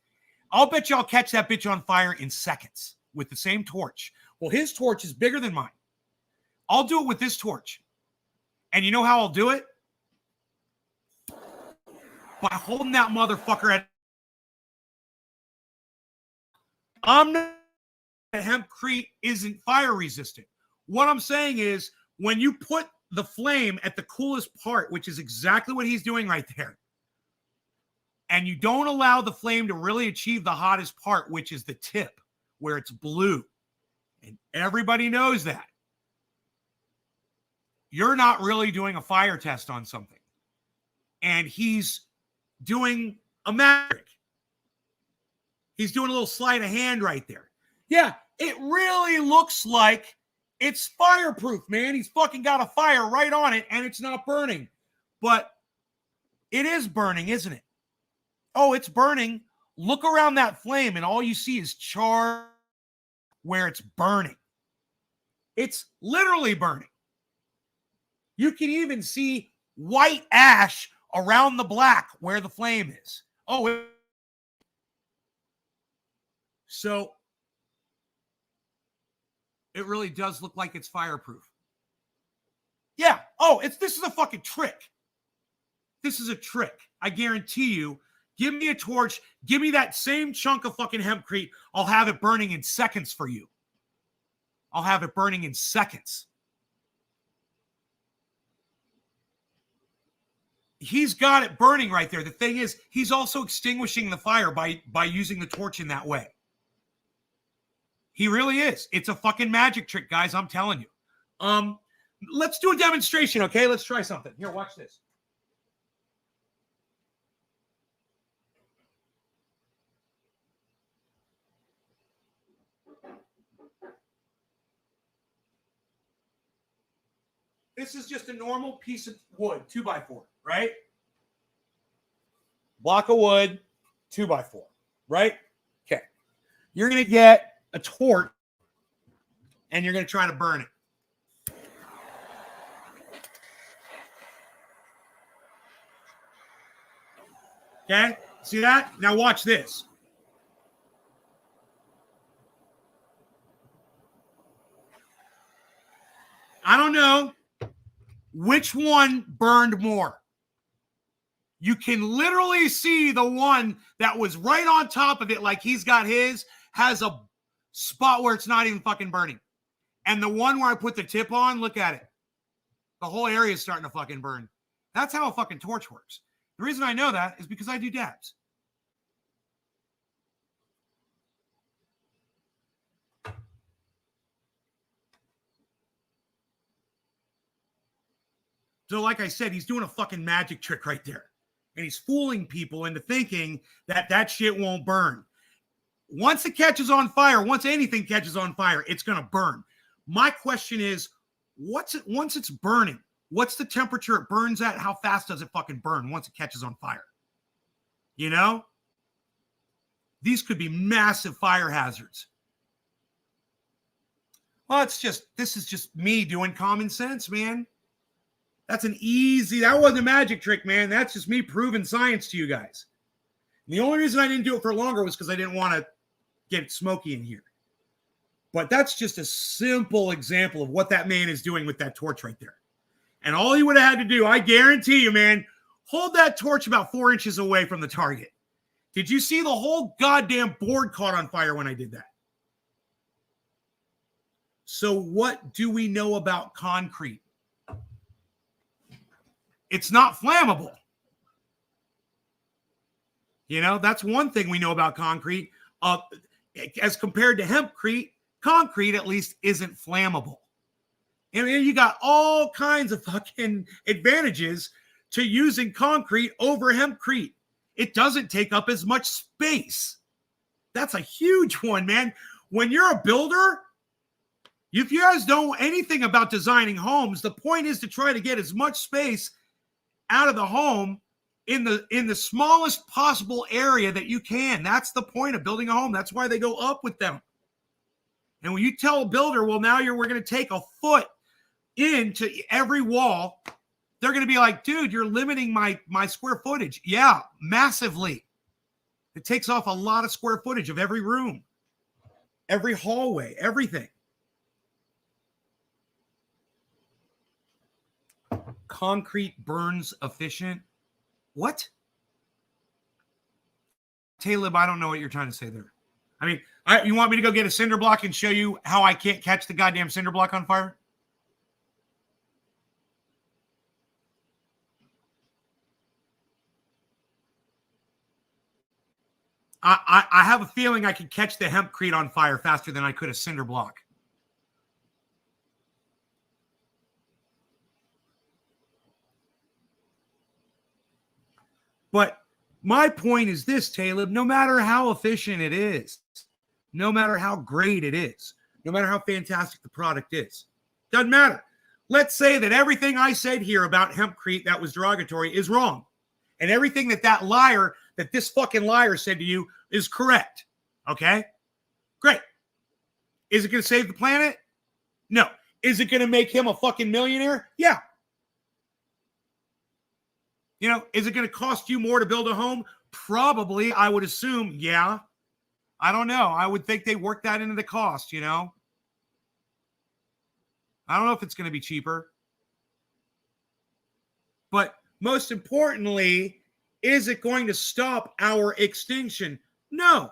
I'll bet you I'll catch that bitch on fire in seconds with the same torch. Well, his torch is bigger than mine. I'll do it with this torch. And you know how I'll do it? By holding that motherfucker at. The hempcrete isn't fire resistant. What I'm saying is when you put the flame at the coolest part, which is exactly what he's doing right there, and you don't allow the flame to really achieve the hottest part, which is the tip where it's blue, and everybody knows that, you're not really doing a fire test on something. And he's doing a magic. He's doing a little sleight of hand right there. Yeah, it really looks like it's fireproof, man. He's fucking got a fire right on it and it's not burning. But it is burning, isn't it? Oh, it's burning. Look around that flame and all you see is char where it's burning. It's literally burning. You can even see white ash around the black where the flame is. So it really does look like it's fireproof. Yeah. Oh, this is a fucking trick. This is a trick. I guarantee you. Give me a torch. Give me that same chunk of fucking hempcrete. I'll have it burning in seconds for you. I'll have it burning in seconds. He's got it burning right there. The thing is, he's also extinguishing the fire by using the torch in that way. He really is. It's a fucking magic trick, guys. I'm telling you. Let's do a demonstration, okay? Let's try something. Here, watch this. This is just a normal piece of wood, 2x4, right? Block of wood, 2x4, right? Okay. You're going to get a torch and you're going to try to burn it. Okay? See that? Now watch this. I don't know which one burned more. You can literally see the one that was right on top of it, like he's got his, has a spot where it's not even fucking burning. And the one where I put the tip on, look at it. The whole area is starting to fucking burn. That's how a fucking torch works. The reason I know that is because I do dabs. So like I said, he's doing a fucking magic trick right there. And he's fooling people into thinking that that shit won't burn. Once it catches on fire, once anything catches on fire, it's going to burn. My question is, once it's burning, what's the temperature it burns at? How fast does it fucking burn once it catches on fire? You know? These could be massive fire hazards. Well, this is just me doing common sense, man. That wasn't a magic trick, man. That's just me proving science to you guys. And the only reason I didn't do it for longer was because I didn't want to get smoky in here. But that's just a simple example of what that man is doing with that torch right there. And all he would have had to do, I guarantee you, man, hold that torch about 4 inches away from the target. Did you see the whole goddamn board caught on fire when I did that? So what do we know about concrete? It's not flammable. You know, that's one thing we know about concrete. As compared to hempcrete, concrete at least isn't flammable. And you got all kinds of fucking advantages to using concrete over hempcrete. It doesn't take up as much space. That's a huge one, man. When you're a builder, if you guys know anything about designing homes, the point is to try to get as much space out of the home in the smallest possible area that you can. That's the point of building a home. That's why they go up with them. And when you tell a builder, well, now we're going to take a foot into every wall, they're going to be like, dude, you're limiting my square footage. Yeah, massively. It takes off a lot of square footage of every room, every hallway, everything. Concrete burns efficient. What? Caleb, I don't know what you're trying to say there. I mean, you want me to go get a cinder block and show you how I can't catch the goddamn cinder block on fire? I have a feeling I could catch the hempcrete on fire faster than I could a cinder block. But my point is this, Caleb, no matter how efficient it is, no matter how great it is, no matter how fantastic the product is, doesn't matter. Let's say that everything I said here about hempcrete that was derogatory is wrong. And everything that this fucking liar said to you is correct. Okay? Great. Is it going to save the planet? No. Is it going to make him a fucking millionaire? Yeah. You know, is it going to cost you more to build a home? Probably, I would assume, yeah. I don't know. I would think they work that into the cost, you know. I don't know if it's going to be cheaper. But most importantly, is it going to stop our extinction? No.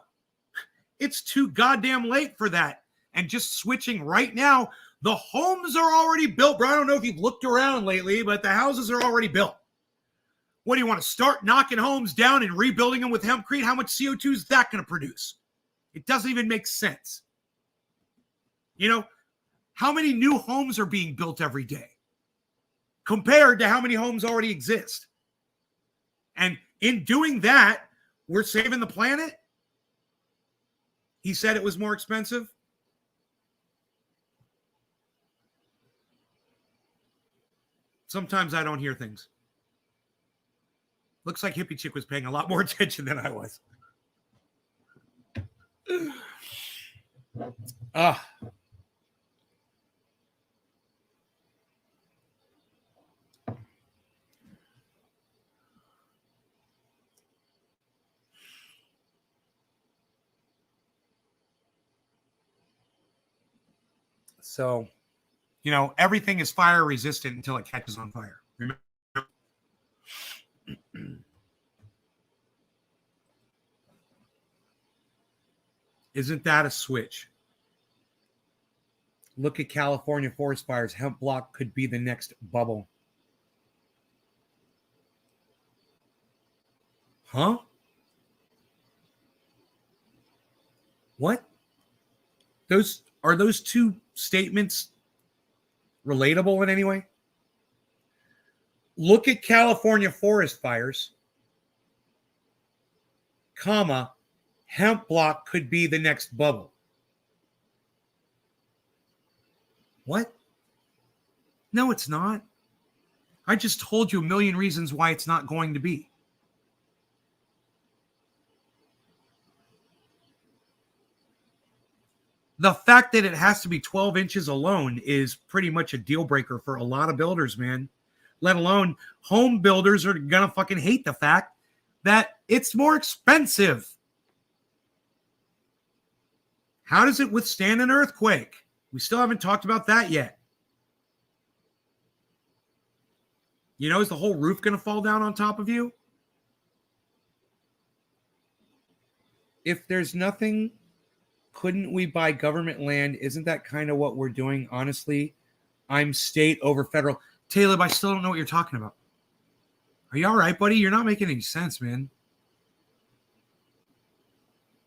It's too goddamn late for that. And just switching right now, the homes are already built. Bro, I don't know if you've looked around lately, but the houses are already built. What do you want to start knocking homes down and rebuilding them with hempcrete? How much CO2 is that going to produce? It doesn't even make sense. You know, how many new homes are being built every day compared to how many homes already exist? And in doing that, we're saving the planet. He said it was more expensive. Sometimes I don't hear things. Looks like Hippie Chick was paying a lot more attention than I was. So, you know, everything is fire resistant until it catches on fire. Remember? Isn't that a switch? Look at California forest fires. Hemp block could be the next bubble. Huh? What? Are those two statements relatable in any way? Look at California forest fires, comma, hemp block could be the next bubble. What? No, it's not. I just told you a million reasons why it's not going to be. The fact that it has to be 12 inches alone is pretty much a deal breaker for a lot of builders, man. Let alone home builders are going to fucking hate the fact that it's more expensive. How does it withstand an earthquake? We still haven't talked about that yet. You know, is the whole roof going to fall down on top of you? If there's nothing, couldn't we buy government land? Isn't that kind of what we're doing? Honestly, I'm state over federal. Caleb, I still don't know what you're talking about. Are you all right, buddy? You're not making any sense, man.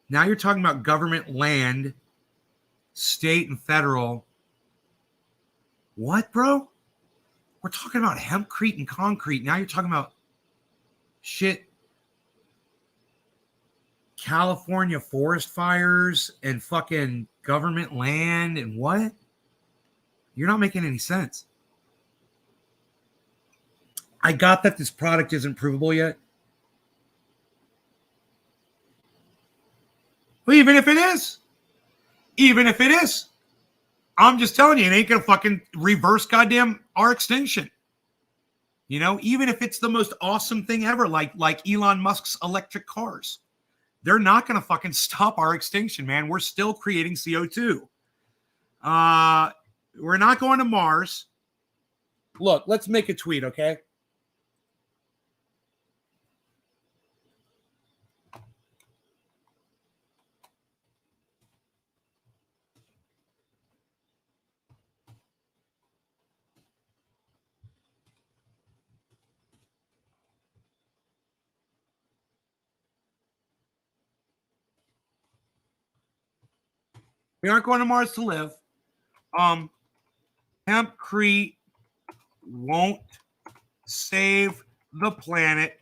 Now you're talking about government land, state and federal. What, bro? We're talking about hempcrete and concrete. Now you're talking about shit. California forest fires and fucking government land and what? You're not making any sense. I got that this product isn't provable yet. Well, even if it is, I'm just telling you, it ain't gonna fucking reverse goddamn our extinction. You know, even if it's the most awesome thing ever, like Elon Musk's electric cars. They're not going to fucking stop our extinction, man. We're still creating CO2. We're not going to Mars. Look, let's make a tweet, okay? We aren't going to Mars to live. Hempcrete won't save the planet.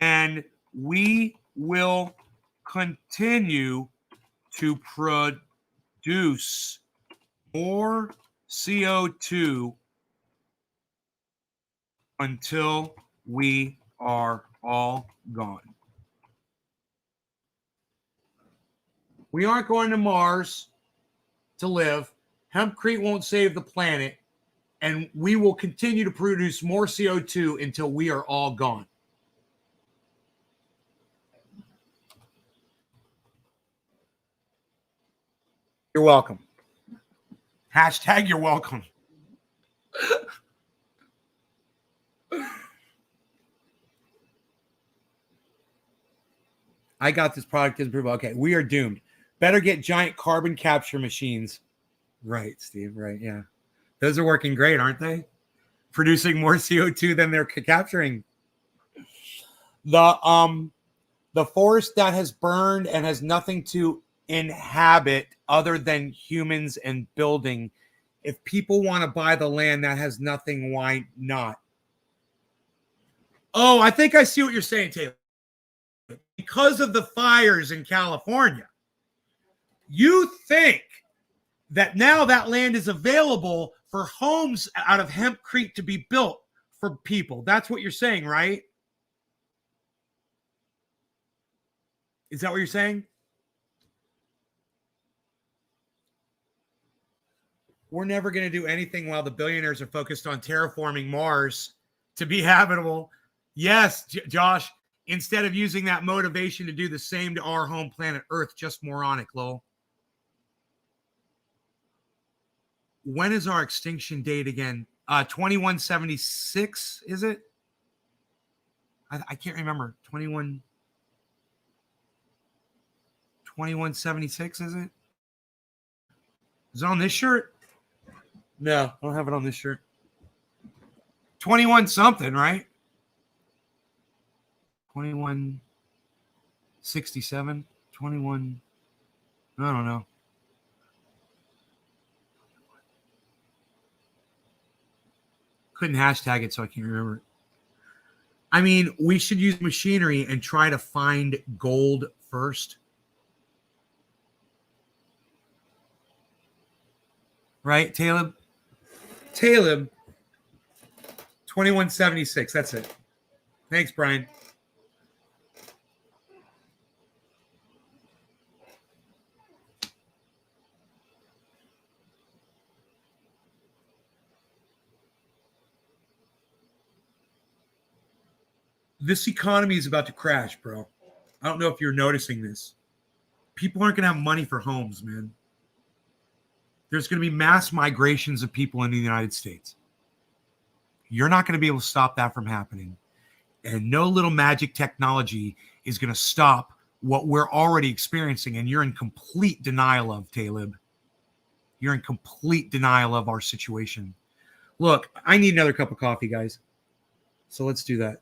And we will continue to produce more CO2 until we are all gone. We aren't going to Mars to live. Hempcrete won't save the planet. And we will continue to produce more CO2 until we are all gone. You're welcome. Hashtag you're welcome. I got this product as approval. Okay, we are doomed. Better get giant carbon capture machines. Right, Steve. Right, yeah. Those are working great, aren't they? Producing more CO2 than they're capturing. The forest that has burned and has nothing to inhabit other than humans and building. If people want to buy the land that has nothing, why not? Oh, I think I see what you're saying, Taylor. Because of the fires in California, you think that now that land is available for homes out of hempcrete to be built for people. That's what you're saying, right? Is that what you're saying? We're never going to do anything while the billionaires are focused on terraforming Mars to be habitable. Yes, Josh, instead of using that motivation to do the same to our home planet Earth, just moronic, lol. When is our extinction date again? 2176, is it? I can't remember. 2176, is it? Is it on this shirt? No, I don't have it on this shirt. 21 something, right? 2167, 21. I don't know. Couldn't hashtag it, so I can't remember it. I mean, we should use machinery and try to find gold first. Right, Taleb? Taleb, 2176. That's it. Thanks, Brian. This economy is about to crash, bro. I don't know if you're noticing this. People aren't going to have money for homes, man. There's going to be mass migrations of people in the United States. You're not going to be able to stop that from happening. And no little magic technology is going to stop what we're already experiencing. And you're in complete denial of, Taleb. You're in complete denial of our situation. Look, I need another cup of coffee, guys. So let's do that.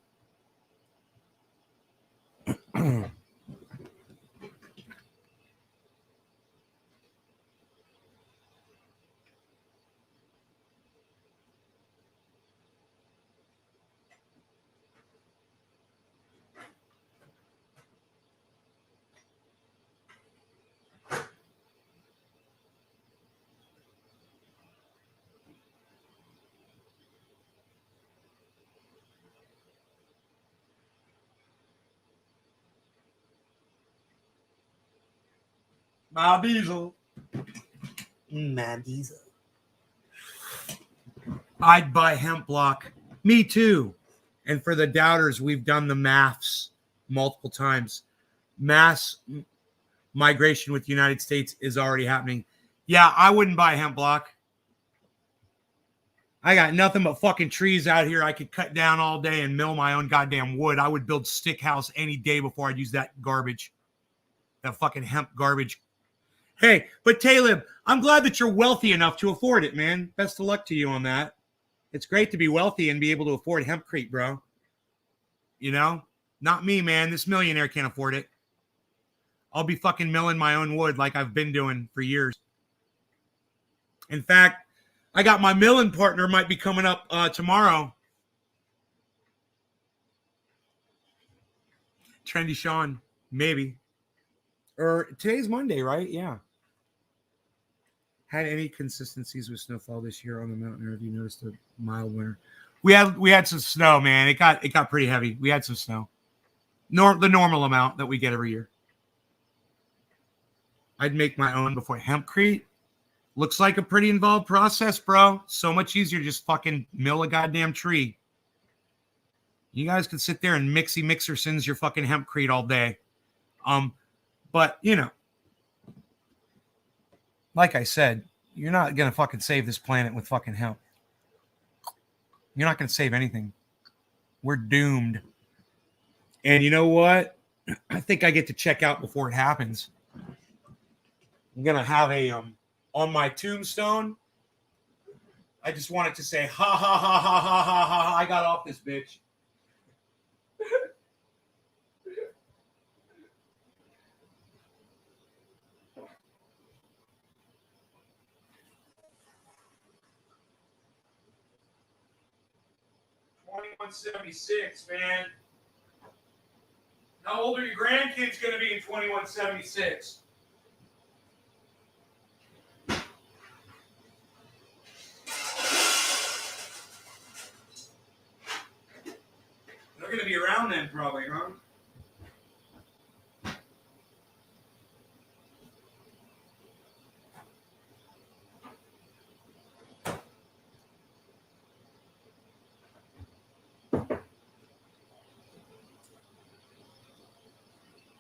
My diesel. My diesel. I'd buy hemp block. Me too. And for the doubters, we've done the maths multiple times. Mass migration with the United States is already happening. Yeah, I wouldn't buy hemp block. I got nothing but fucking trees out here I could cut down all day and mill my own goddamn wood. I would build stick house any day before I'd use that garbage. That fucking hemp garbage. Hey, but Taleb, I'm glad that you're wealthy enough to afford it, man. Best of luck to you on that. It's great to be wealthy and be able to afford hempcrete, bro. You know? Not me, man. This millionaire can't afford it. I'll be fucking milling my own wood like I've been doing for years. In fact, I got my milling partner might be coming up tomorrow. Trendy Sean, maybe. Or today's Monday, right? Yeah. Had any consistencies with snowfall this year on the mountain, or have you noticed a mild winter? We had some snow, man. It got pretty heavy. We had some snow. The normal amount that we get every year. I'd make my own before hempcrete. Looks like a pretty involved process, bro. So much easier to just fucking mill a goddamn tree. You guys can sit there and mixersons your fucking hempcrete all day. But, you know, like I said, you're not going to fucking save this planet with fucking hemp. You're not going to save anything. We're doomed. And you know what? I think I get to check out before it happens. I'm going to have a, on my tombstone, I just wanted to say, ha, ha, ha, ha, ha, ha, ha, I got off this bitch. $21.76, man. How old are your grandkids going to be in $21.76? They're going to be around then, probably, huh?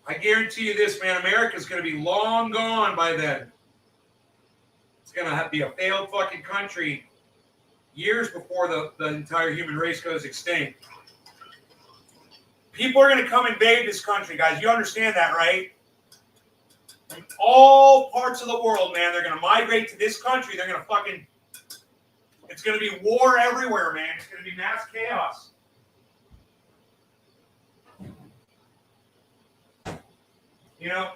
I guarantee you this, man. America's going to be long gone by then. It's going to be a failed fucking country years before the entire human race goes extinct. People are going to come invade this country, guys. You understand that, right? From all parts of the world, man. They're going to migrate to this country. They're going to fucking... It's going to be war everywhere, man. It's going to be mass chaos. You know,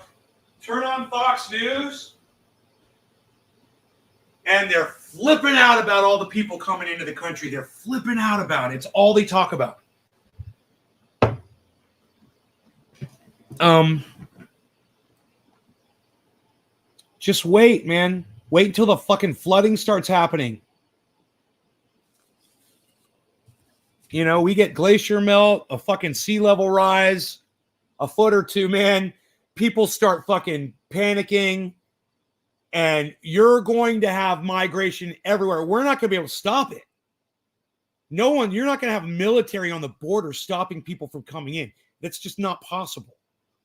turn on Fox News, and they're flipping out about all the people coming into the country. They're flipping out about it. It's all they talk about. Just wait, man. Wait until the fucking flooding starts happening. You know, we get glacier melt, a fucking sea level rise, a foot or two, man. People start fucking panicking, and you're going to have migration everywhere. We're not going to be able to stop it. No one, you're not going to have military on the border stopping people from coming in. That's just not possible.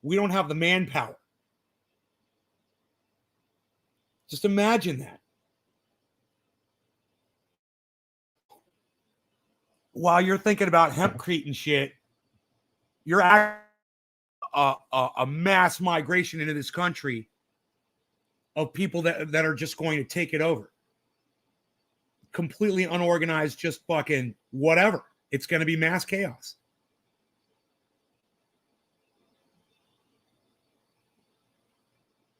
We don't have the manpower. Just imagine that. While you're thinking about hempcrete and shit, you're a mass migration into this country of people that are just going to take it over. Completely unorganized, just fucking whatever. It's going to be mass chaos.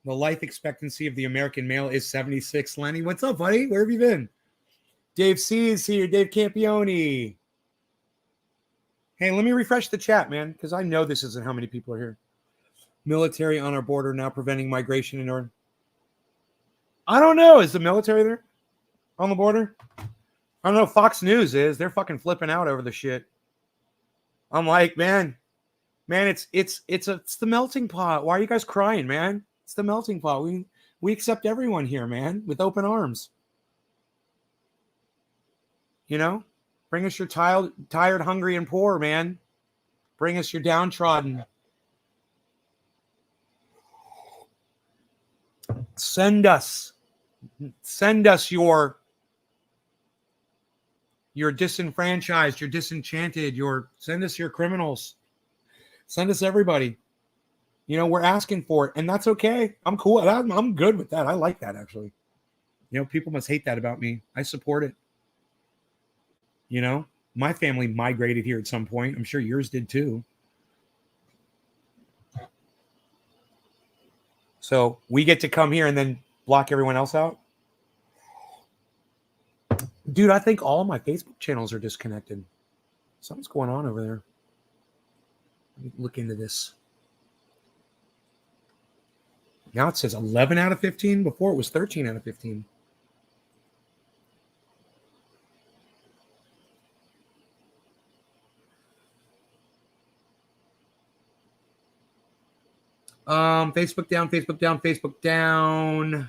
The life expectancy of the American male is 76. Lenny, what's up, buddy? Where have you been? Dave C is here. Dave Campione. Hey, let me refresh the chat, man, because I know this isn't how many people are here. Military on our border now preventing migration in North. I don't know. Is the military there on the border? I don't know. Fox News is. They're fucking flipping out over the shit. I'm like, man, it's the melting pot. Why are you guys crying, man? It's the melting pot. We accept everyone here, man, with open arms. You know? Bring us your tired, hungry, and poor, man. Bring us your downtrodden. Send us your disenfranchised, your disenchanted, send us your criminals. Send us everybody. You know, we're asking for it, and that's okay. I'm cool. I'm good with that. I like that, actually. You know, people must hate that about me. I support it. You know, my family migrated here at some point. I'm sure yours did too. So we get to come here and then block everyone else out. Dude, I think all my Facebook channels are disconnected. Something's going on over there. Let me look into this. Now it says 11 out of 15. Before it was 13 out of 15. Facebook down, Facebook down, Facebook down.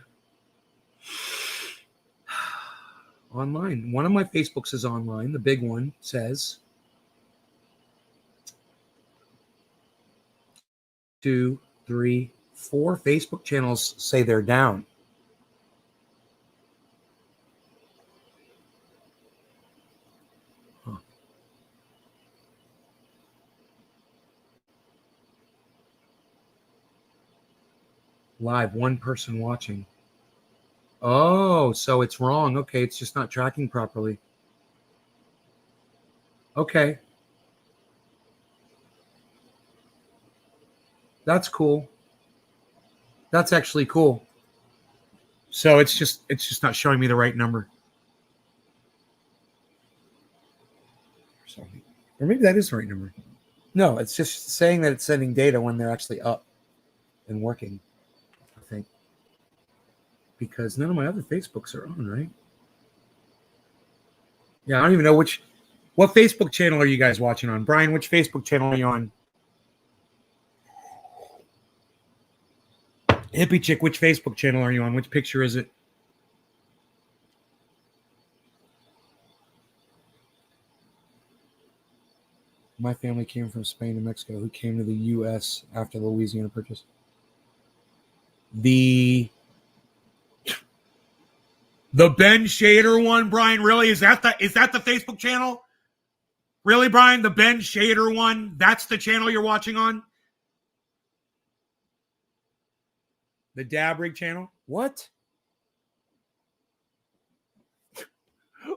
Online. One of my Facebooks is online. The big one says 2, 3, 4 Facebook channels say they're down. Huh. Live, one person watching. Oh, so it's wrong. Okay, it's just not tracking properly. Okay. That's cool. That's actually cool. So it's just not showing me the right number. Or maybe that is the right number. No, it's just saying that it's sending data when they're actually up and working, I think. Because none of my other Facebooks are on, right? Yeah, I don't even know what Facebook channel are you guys watching on? Brian, which Facebook channel are you on? Hippie Chick, which Facebook channel are you on? Which picture is it? My family came from Spain and Mexico, who came to the U.S. after the Louisiana Purchase. The Ben Shader one, Brian, really? Is that the Facebook channel? Really, Brian? The Ben Shader one? That's the channel you're watching on? The Dab Rig channel? What?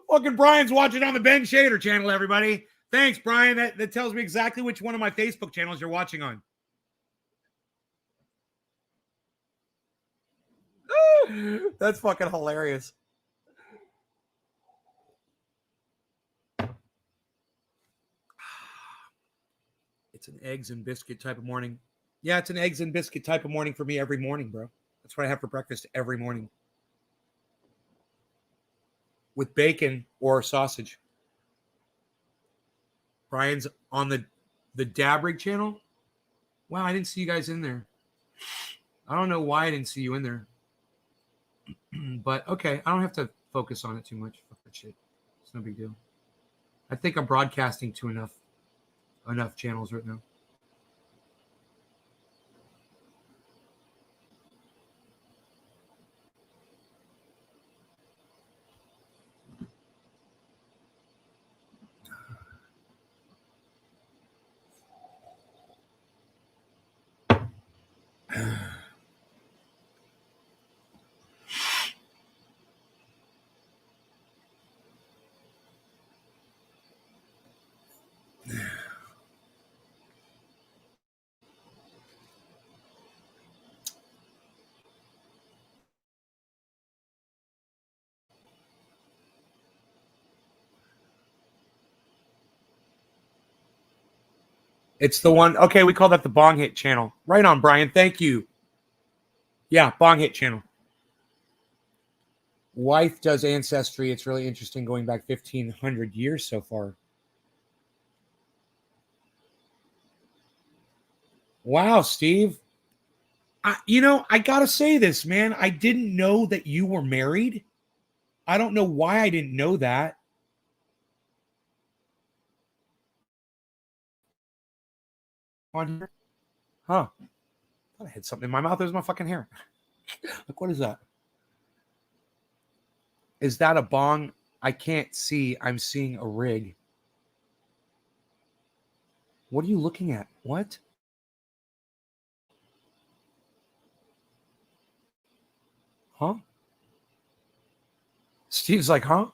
Fucking Brian's watching on the Ben Shader channel, everybody. Thanks, Brian. That tells me exactly which one of my Facebook channels you're watching on. That's fucking hilarious. It's an eggs and biscuit type of morning. Yeah, it's an eggs and biscuit type of morning for me every morning, bro. That's what I have for breakfast every morning. With bacon or sausage. Brian's on the Dabrig channel. Wow, I didn't see you guys in there. I don't know why I didn't see you in there. But okay, I don't have to focus on it too much. Fuck that shit. It's no big deal. I think I'm broadcasting to enough channels right now. It's the one. Okay, we call that the Bong Hit channel. Right on, Brian. Thank you. Yeah, Bong Hit channel. Wife does ancestry. It's really interesting going back 1,500 years so far. Wow, Steve. I got to say this, man. I didn't know that you were married. I don't know why I didn't know that. On here? Huh. I thought I had something in my mouth. It was my fucking hair. Like, what is that? Is that a bong? I can't see. I'm seeing a rig. What are you looking at? What? Huh? Steve's like, huh?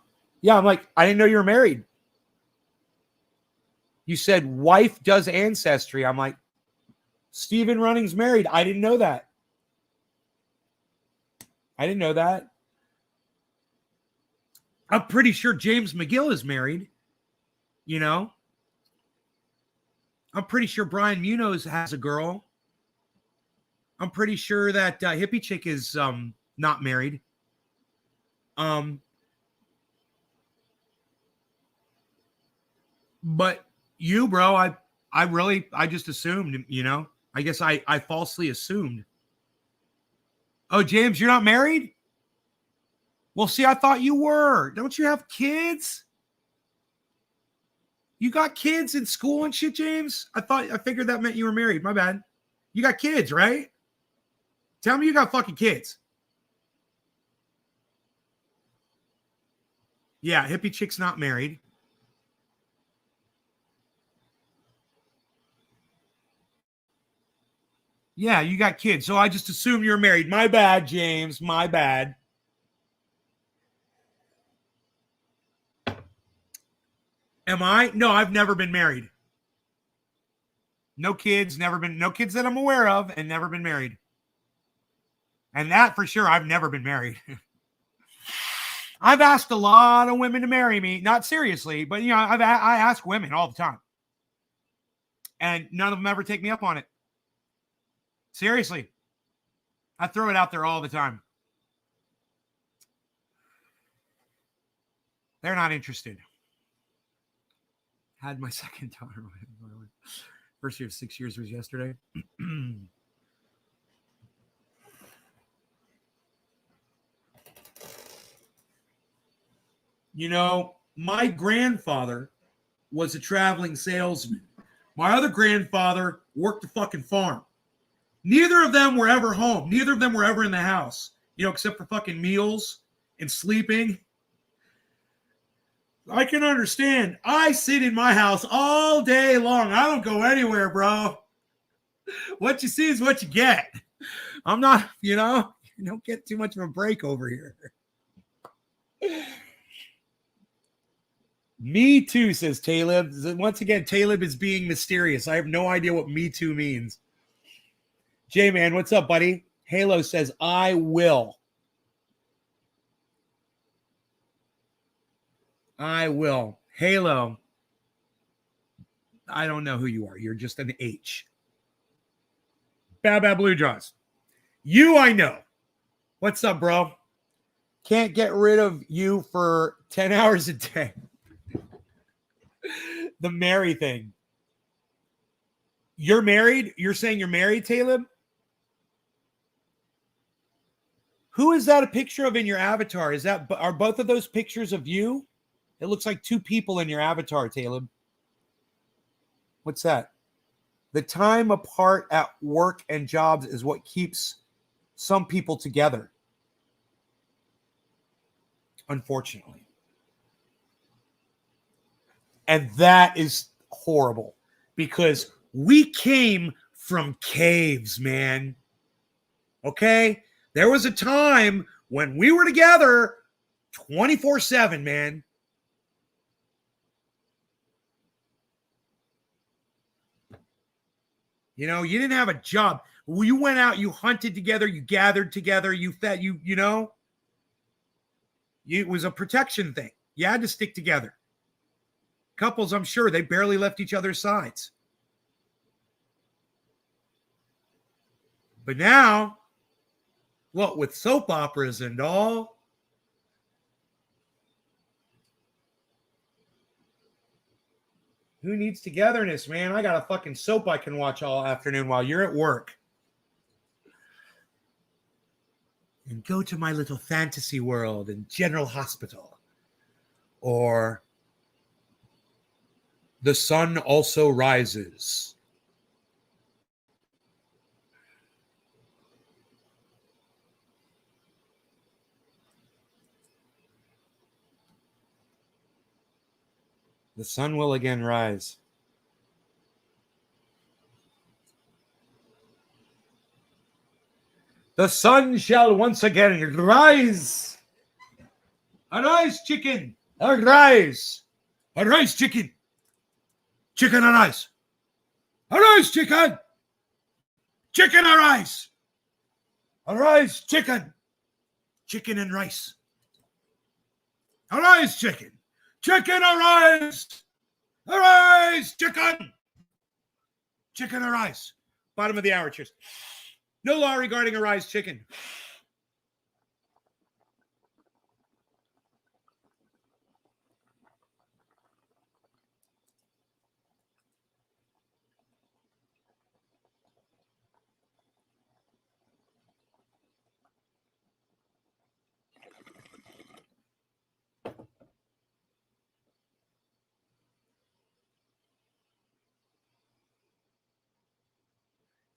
Yeah, I'm like, I didn't know you were married. You said wife does ancestry. I'm like, Steven Running's married. I didn't know that. I didn't know that. I'm pretty sure James McGill is married. You know? I'm pretty sure Brian Munoz has a girl. I'm pretty sure that hippie chick is not married. But you, bro, I just assumed, I guess I falsely assumed. Oh, James, you're not married? Well, see, I thought you were. Don't you have kids? You got kids in school and shit, James? I figured that meant you were married. My bad. You got kids, right? Tell me you got fucking kids. Yeah, hippie chick's not married. Yeah, you got kids. So I just assumed you're married. My bad, James. My bad. Am I? No, I've never been married. No kids, no kids that I'm aware of, and never been married. And that for sure, I've never been married. I've asked a lot of women to marry me, not seriously, but I ask women all the time. And none of them ever take me up on it. Seriously. I throw it out there all the time. They're not interested. Had my second daughter. First year of 6 years was yesterday. My grandfather was a traveling salesman. My other grandfather worked the fucking farm. Neither of them were ever home. Neither of them were ever in the house, except for fucking meals and sleeping. I can understand. I sit in my house all day long. I don't go anywhere, bro. What you see is what you get. I'm not, you don't get too much of a break over here. Me too, says Taleb. Once again, Taleb is being mysterious. I have no idea what me too means. J-Man, what's up, buddy? Halo says, I will. I will. Halo. I don't know who you are. You're just an H. Bad Blue Jaws. You, I know. What's up, bro? Can't get rid of you for 10 hours a day. The Mary thing. You're married? You're saying you're married, Talib? Who is that a picture of in your avatar? Are both of those pictures of you? It looks like two people in your avatar, Talib. What's that? The time apart at work and jobs is what keeps some people together. Unfortunately. And that is horrible because we came from caves, man. Okay? There was a time when we were together 24/7, man. You know, you didn't have a job. You went out, you hunted together, you gathered together, you fed, you know. It was a protection thing. You had to stick together. Couples, I'm sure, they barely left each other's sides. But now, what with soap operas and all, who needs togetherness, man? I got a fucking soap I can watch all afternoon while you're at work. And go to my little fantasy world in General Hospital. Or The Sun Also Rises. The sun will again rise. The sun shall once again rise. Arise, chicken. Arise. Arise, chicken. Chicken, arise. Arise, chicken. Chicken, arise. Arise, chicken. Chicken and rice. Arise, chicken. Chicken, arise. Arise, chicken. Chicken, arise. Bottom of the hour, cheers. No law regarding arise, chicken.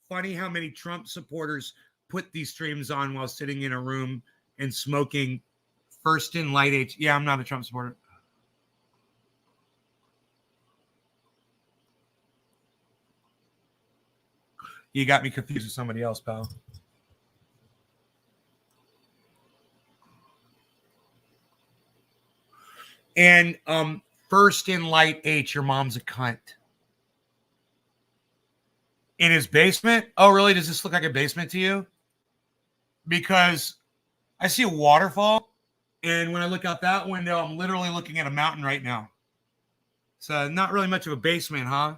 Funny how many Trump supporters put these streams on while sitting in a room and smoking First in Light H. Yeah, I'm not a Trump supporter. You got me confused with somebody else, pal. And First in Light H, your mom's a cunt. In his basement? Oh, really? Does this look like a basement to you? Because I see a waterfall, and when I look out that window, I'm literally looking at a mountain right now. So not really much of a basement, huh?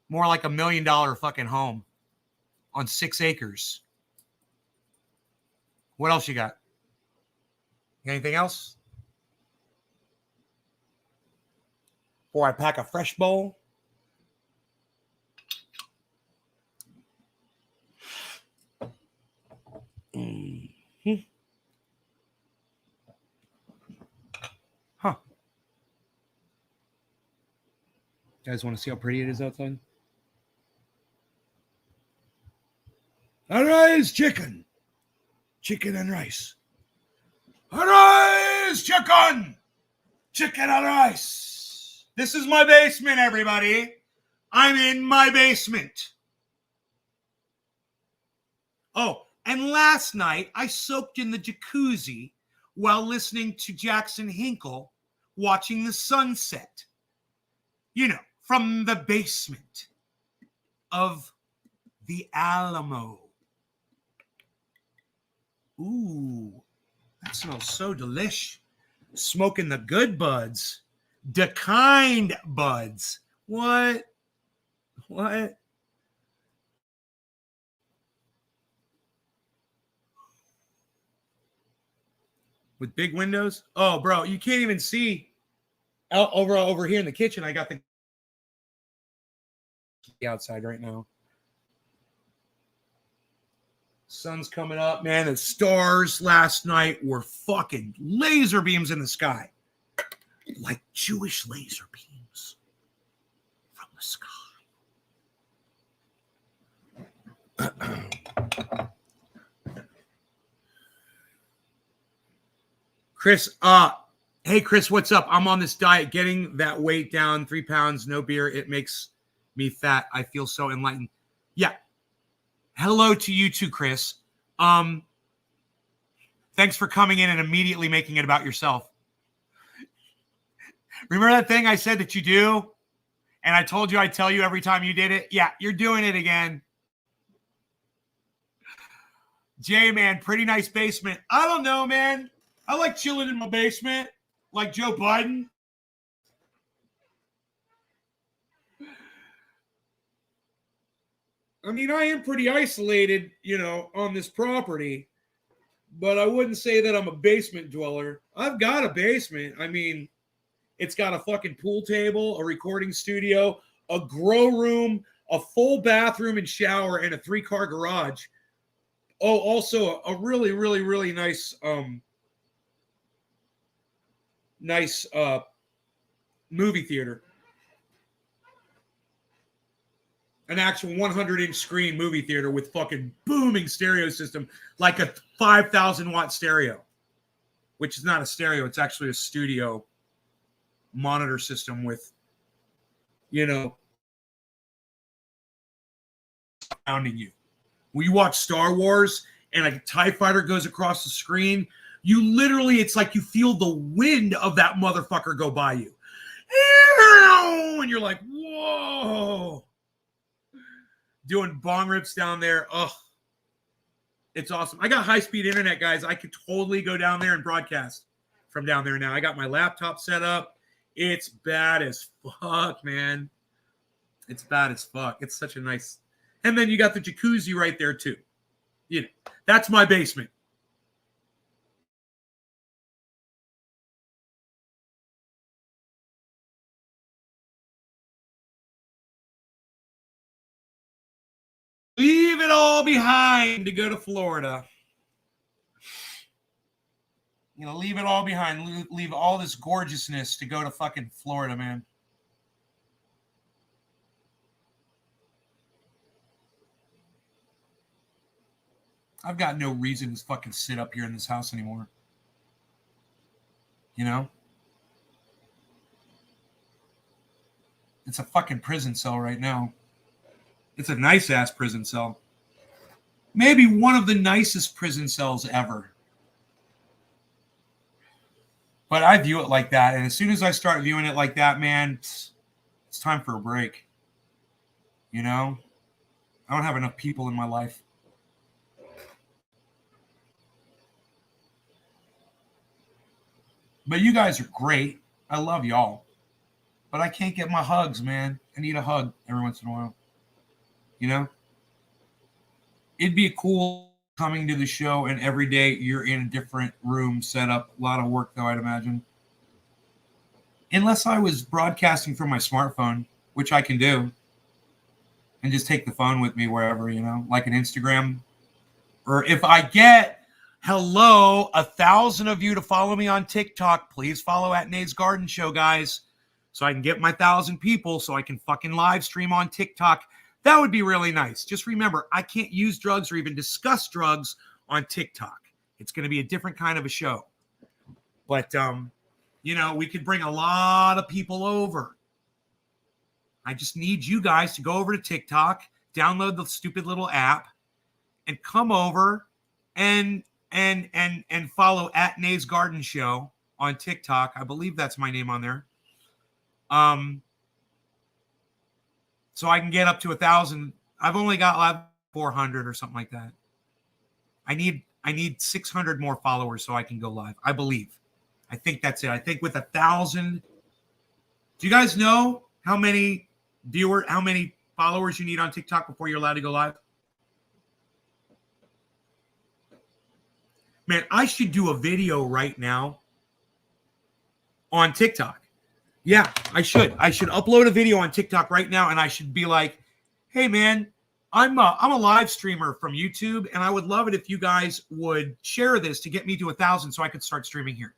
More like $1 million fucking home on 6 acres. What else you got? Anything else? Before I pack a fresh bowl. Mm-hmm. Huh. You guys want to see how pretty it is outside? Arise, chicken. Chicken and rice. Arise, chicken. Chicken and rice. This is my basement, everybody. I'm in my basement. Oh, and last night I soaked in the jacuzzi while listening to Jackson Hinkle watching the sunset. You know, from the basement of the Alamo. Ooh, that smells so delish. Smoking the good buds. The kind buds. What? What? With big windows? Oh, bro, you can't even see out over here in the kitchen. I got the outside right now. Sun's coming up, man. The stars last night were fucking laser beams in the sky. Like Jewish laser beams from the sky. Chris, hey Chris, what's up? I'm on this diet, getting that weight down, 3 pounds, no beer. It makes me fat. I feel so enlightened. Yeah. Hello to you too, Chris. Thanks for coming in and immediately making it about yourself. Remember that thing I said that you do? And I told you I'd tell you every time you did it? Yeah, you're doing it again. Jay, man, pretty nice basement. I don't know, man. I like chilling in my basement like Joe Biden. I mean, I am pretty isolated, on this property, but I wouldn't say that I'm a basement dweller. I've got a basement. I mean, it's got a fucking pool table, a recording studio, a grow room, a full bathroom and shower, and a 3-car garage. Oh, also a really, really, really nice movie theater. An actual 100-inch screen movie theater with fucking booming stereo system, like a 5,000 watt stereo, which is not a stereo. It's actually a studio monitor system with, surrounding you. When you watch Star Wars and a TIE fighter goes across the screen, you literally, it's like you feel the wind of that motherfucker go by you. And you're like, whoa. Doing bong rips down there. Oh, it's awesome. I got high-speed internet, guys. I could totally go down there and broadcast from down there now. I got my laptop set up. It's bad as fuck, man. It's bad as fuck. It's such a nice... And then you got the jacuzzi right there, too. That's my basement. Leave it all behind to go to Florida. Leave it all behind. Leave all this gorgeousness to go to fucking Florida, man. I've got no reason to fucking sit up here in this house anymore. It's a fucking prison cell right now. It's a nice-ass prison cell. Maybe one of the nicest prison cells ever. But I view it like that. And as soon as I start viewing it like that, man, it's time for a break. I don't have enough people in my life. But you guys are great. I love y'all. But I can't get my hugs, man. I need a hug every once in a while. It'd be cool coming to the show and every day you're in a different room set up. A lot of work, though, I'd imagine. Unless I was broadcasting from my smartphone, which I can do. And just take the phone with me wherever, like an Instagram. Or if I get, 1,000 of you to follow me on TikTok, please follow at Nate's Garden Show, guys. So I can get my 1,000 people so I can fucking live stream on TikTok. That would be really nice. Just remember, I can't use drugs or even discuss drugs on TikTok. It's going to be a different kind of a show. But, we could bring a lot of people over. I just need you guys to go over to TikTok, download the stupid little app, and come over and follow at Nate's Garden Show on TikTok. I believe that's my name on there. So I can get up to 1,000. I've only got like 400 or something like that. I need 600 more followers so I can go live. I believe. I think that's it. I think with 1,000. Do you guys know how many followers you need on TikTok before you're allowed to go live? Man, I should do a video right now on TikTok. Yeah, I should. I should upload a video on TikTok right now, and I should be like, hey, man, I'm a live streamer from YouTube, and I would love it if you guys would share this to get me to 1,000 so I could start streaming here.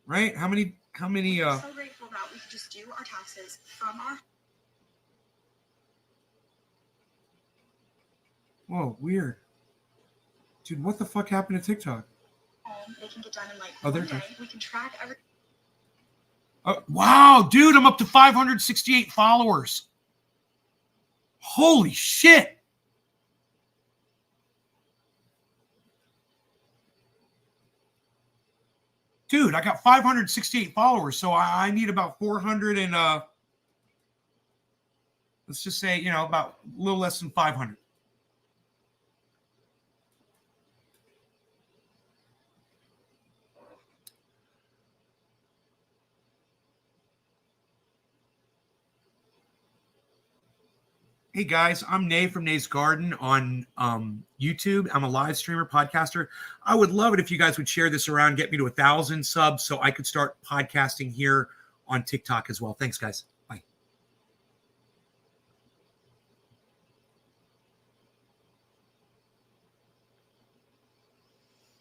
Right? How many So grateful that we could just do our taxes from our Whoa, weird. Dude, what the fuck happened to TikTok? home. They can get done in like Oh, there one it is. day. We can track every Wow, dude, I'm up to 568 followers. Holy shit. Dude, I got 568 followers, so I need about 400 and let's just say, about a little less than 500. Hey guys, I'm Nate from Nate's Garden on YouTube. I'm a live streamer, podcaster. I would love it if you guys would share this around, get me to 1,000 subs so I could start podcasting here on TikTok as well. Thanks, guys. Bye.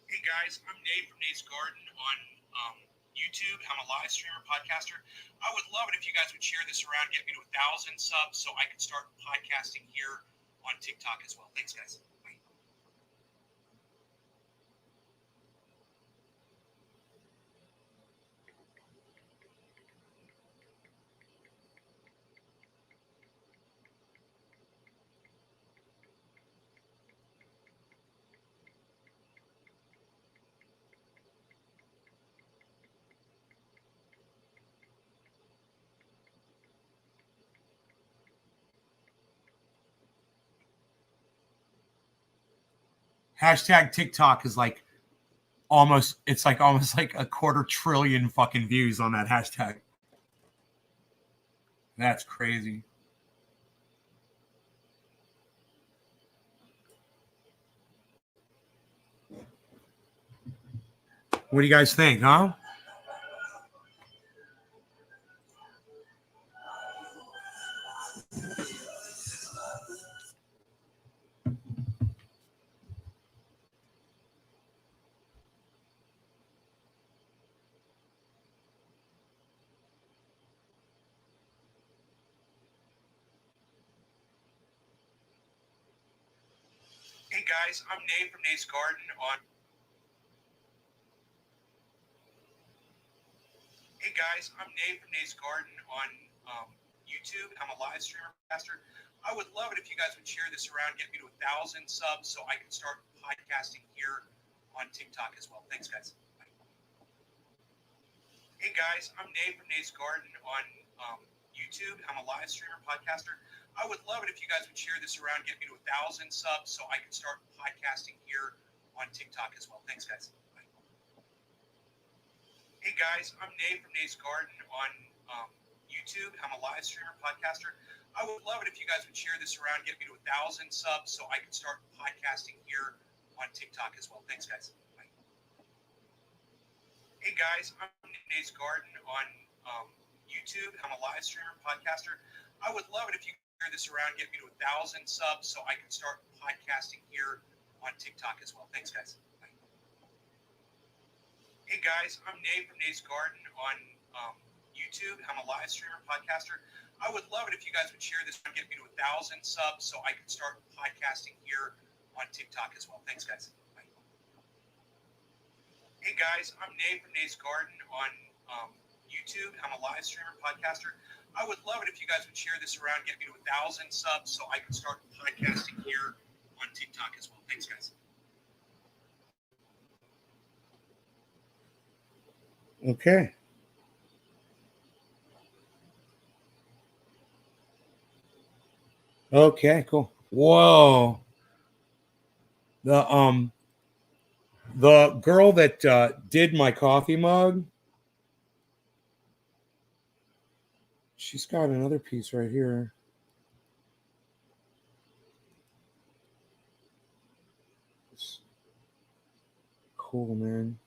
Hey guys, I'm Nate from Nate's Garden on YouTube. I'm a live streamer, podcaster. I would love it if you guys would share this around, get me to 1,000 subs so I can start podcasting here on TikTok as well. Thanks, guys. Bye. Hashtag TikTok is like almost like a 250 billion fucking views on that hashtag. That's crazy. What do you guys think, huh? Hey guys, I'm Nate from Nate's Garden on. Hey guys, I'm Nate from Nate's Garden on YouTube. I'm a live streamer, pastor. I would love it if you guys would share this around, get me to 1,000 subs so I can start podcasting here on TikTok as well. Thanks, guys. Bye. Hey guys, I'm Nate from Nate's Garden on YouTube. I'm a live streamer, podcaster. I would love it if you guys would share this around, get me to 1,000 subs so I can start podcasting here on TikTok as well. Thanks, guys. Bye. Hey guys, I'm Nate from Nate's Garden on YouTube. I'm a live streamer, podcaster. I would love it if you guys would share this around, get me to 1,000 subs so I can start podcasting here on TikTok as well. Thanks, guys. Bye. Hey guys, I'm Nate's Garden on YouTube. I'm a live streamer, podcaster. I would love it if you share this around, get me to 1,000 subs so I can start podcasting here on TikTok as well. Thanks, guys. Bye. Hey guys, I'm Nate from Nate's Garden on YouTube. I'm a live streamer, podcaster. I would love it if you guys would share this and get me to 1,000 subs so I can start podcasting here on TikTok as well. Thanks, guys. Bye. Hey guys, I'm Nate from Nate's Garden on YouTube. I'm a live streamer, podcaster. I would love it if you guys would share this around, get me to 1,000 subs so I can start podcasting here on TikTok as well. Thanks, guys. Okay. Okay, cool. Whoa. The girl that did my coffee mug, She's got another piece right here. It's cool, man.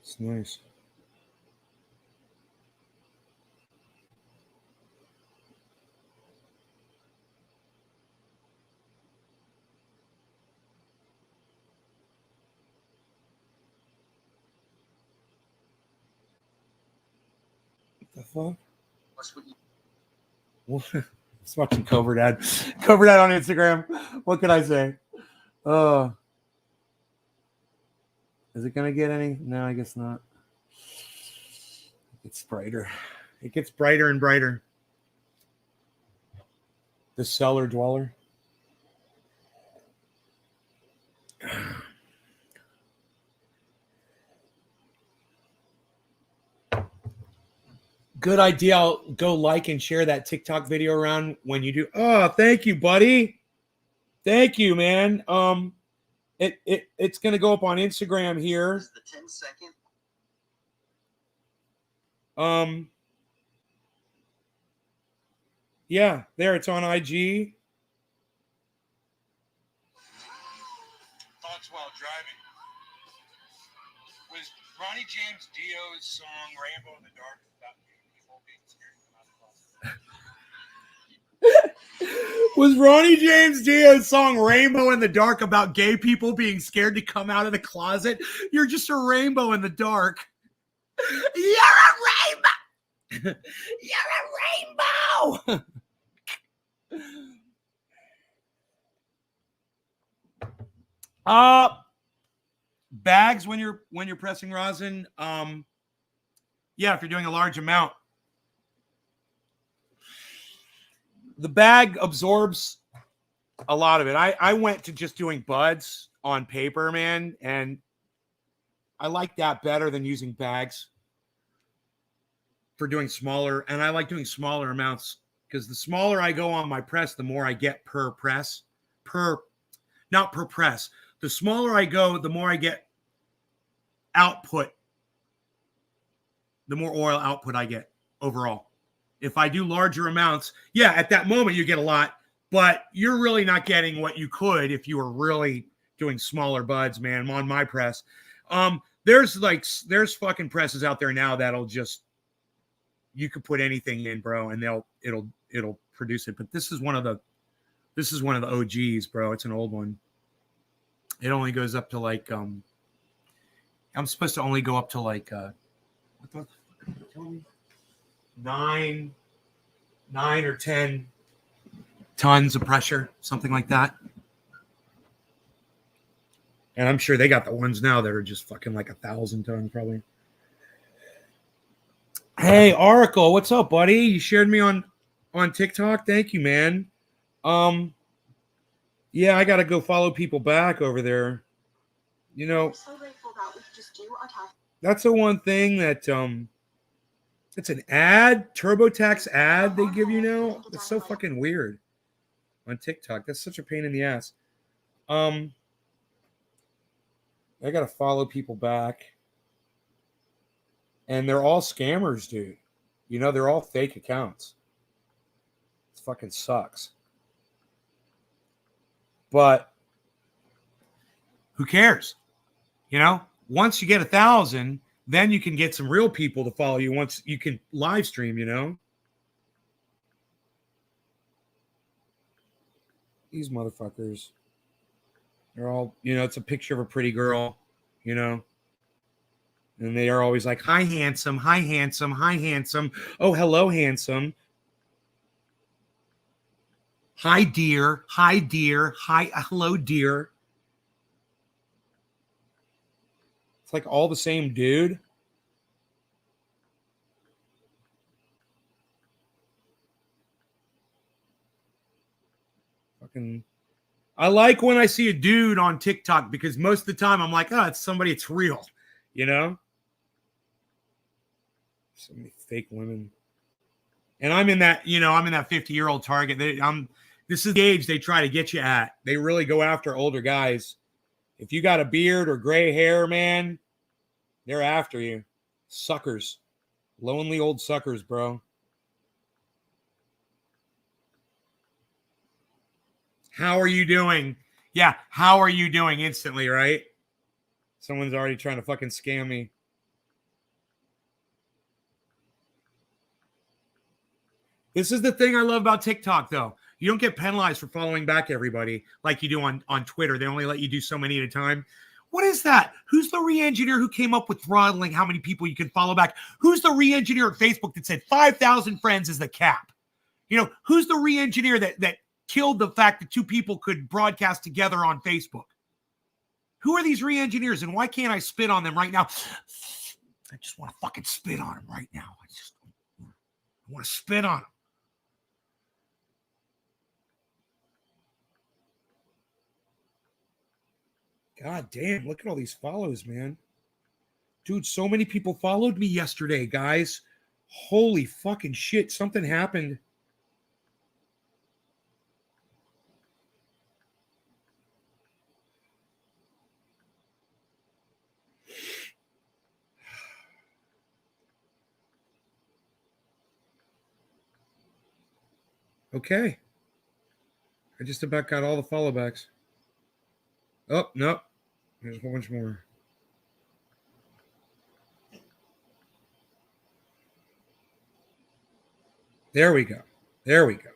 It's nice. The fuck? It's watching Covert ad. Covert ad on Instagram. What can I say? Is it gonna get any? No, I guess not. It's brighter. It gets brighter and brighter. The cellar dweller. Good idea. I'll go like and share that TikTok video around when you do. Oh, thank you, buddy. Thank you, man. It's gonna go up on Instagram here. The 10-second. Yeah, there it's on IG. Thoughts while driving. Was Ronnie James Dio's song Rainbow in the Dark about people being scared to come out of the closet? Was Ronnie James Dio's song Rainbow in the Dark about gay people being scared to come out of the closet? You're just a rainbow in the dark. You're a rainbow. You're a rainbow. Bags when you're pressing rosin. Yeah, if you're doing a large amount. The bag absorbs a lot of it. I went to just doing buds on paper, man, and I like that better than using bags for doing smaller. And I like doing smaller amounts because the smaller I go on my press, the more I get per press. Not per press. The smaller I go, the more I get output. The more oil output I get overall. If I do larger amounts, yeah, at that moment you get a lot, but you're really not getting what you could if you were really doing smaller buds, man, on my press. There's fucking presses out there now that'll just, you could put anything in, bro, and it'll produce it. But this is one of the OGs, bro. It's an old one. It only goes up to like I'm supposed to only go up to like what the fuck are you telling me? 9 or 10 tons of pressure, something like that. And I'm sure they got the ones now that are just fucking like 1,000 tons, probably. Hey, Oracle, what's up, buddy? You shared me on TikTok. Thank you, man. Yeah, I gotta go follow people back over there. You know, I'm so grateful that we could just do our taxes. that's the one thing that it's an ad, TurboTax ad they give you now. It's so fucking weird on TikTok. That's such a pain in the ass. I gotta follow people back. And they're all scammers, dude. You know, they're all fake accounts. It fucking sucks. But who cares? You know, once you get 1,000, then you can get some real people to follow you once you can live stream, you know? These motherfuckers. They're all, you know, it's a picture of a pretty girl, you know? And they are always like, hi, handsome, hi, handsome, hi, handsome. Oh, hello, handsome. Hi, dear. Hi, dear. Hi, hello, dear. It's like all the same dude. Fucking. I like when I see a dude on TikTok because most of the time I'm like, oh, it's somebody, it's real, you know? So many fake women. And I'm in that, you know, I'm in that 50-year-old target. This is the age they try to get you at. They really go after older guys. If you got a beard or gray hair, man, they're after you. Suckers. Lonely old suckers, bro. How are you doing? Yeah, how are you doing instantly, right? Someone's already trying to fucking scam me. This is the thing I love about TikTok, though. You don't get penalized for following back everybody like you do on Twitter. They only let you do so many at a time. What is that? Who's the re-engineer who came up with throttling how many people you can follow back? Who's the re-engineer at Facebook that said 5,000 friends is the cap? You know, who's the re-engineer that killed the fact that two people could broadcast together on Facebook? Who are these re-engineers, and why can't I spit on them right now? I just want to fucking spit on them right now. I want to spit on them. God damn, look at all these follows, man. Dude, so many people followed me yesterday, guys. Holy fucking shit, something happened. Okay. I just about got all the follow backs. Oh, no. There's a whole bunch more. There we go. There we go.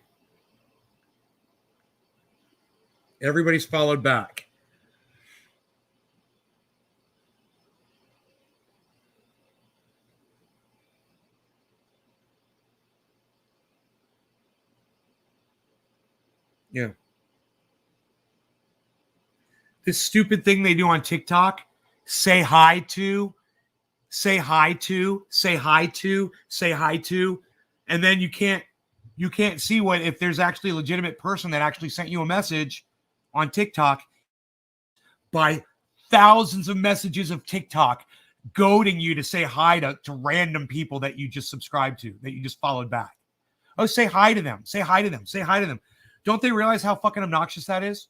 Everybody's followed back. Yeah. This stupid thing they do on TikTok, say hi to, say hi to, say hi to, say hi to, and then you can't see what if there's actually a legitimate person that actually sent you a message on TikTok by thousands of messages of TikTok goading you to say hi to random people that you just subscribed to, that you just followed back. Oh, say hi to them. Say hi to them. Say hi to them. Don't they realize how fucking obnoxious that is?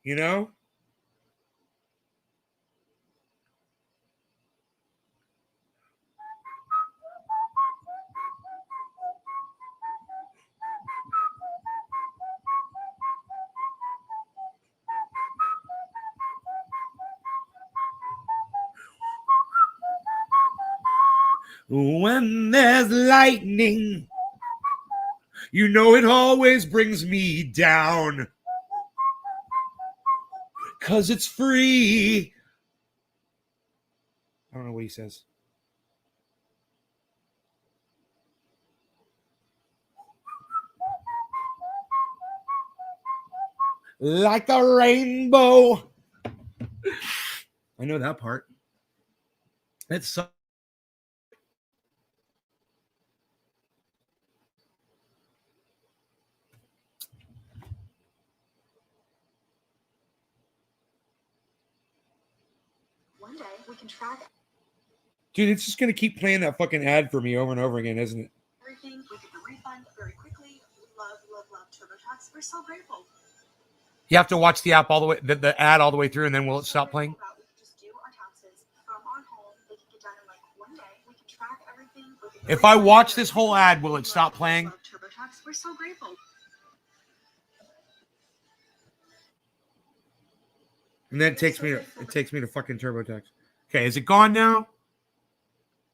You know? When there's lightning, you know it always brings me down. 'Cause it's free. I don't know what he says. Like a rainbow. I know that part. It's so. One day we can track Dude, it's just going to keep playing that fucking ad for me over and over again, isn't it? everything. We get the refund very quickly. We love TurboTax. We're so grateful. You have to watch the app all the way, the ad all the way through, and then will it stop playing? We can just do our taxes from our home. They can get done in like one day. We can track everything. If I watch this whole ad, will it stop playing? TurboTax. We're so grateful. And then it takes me to fucking TurboTax. Okay, is it gone now?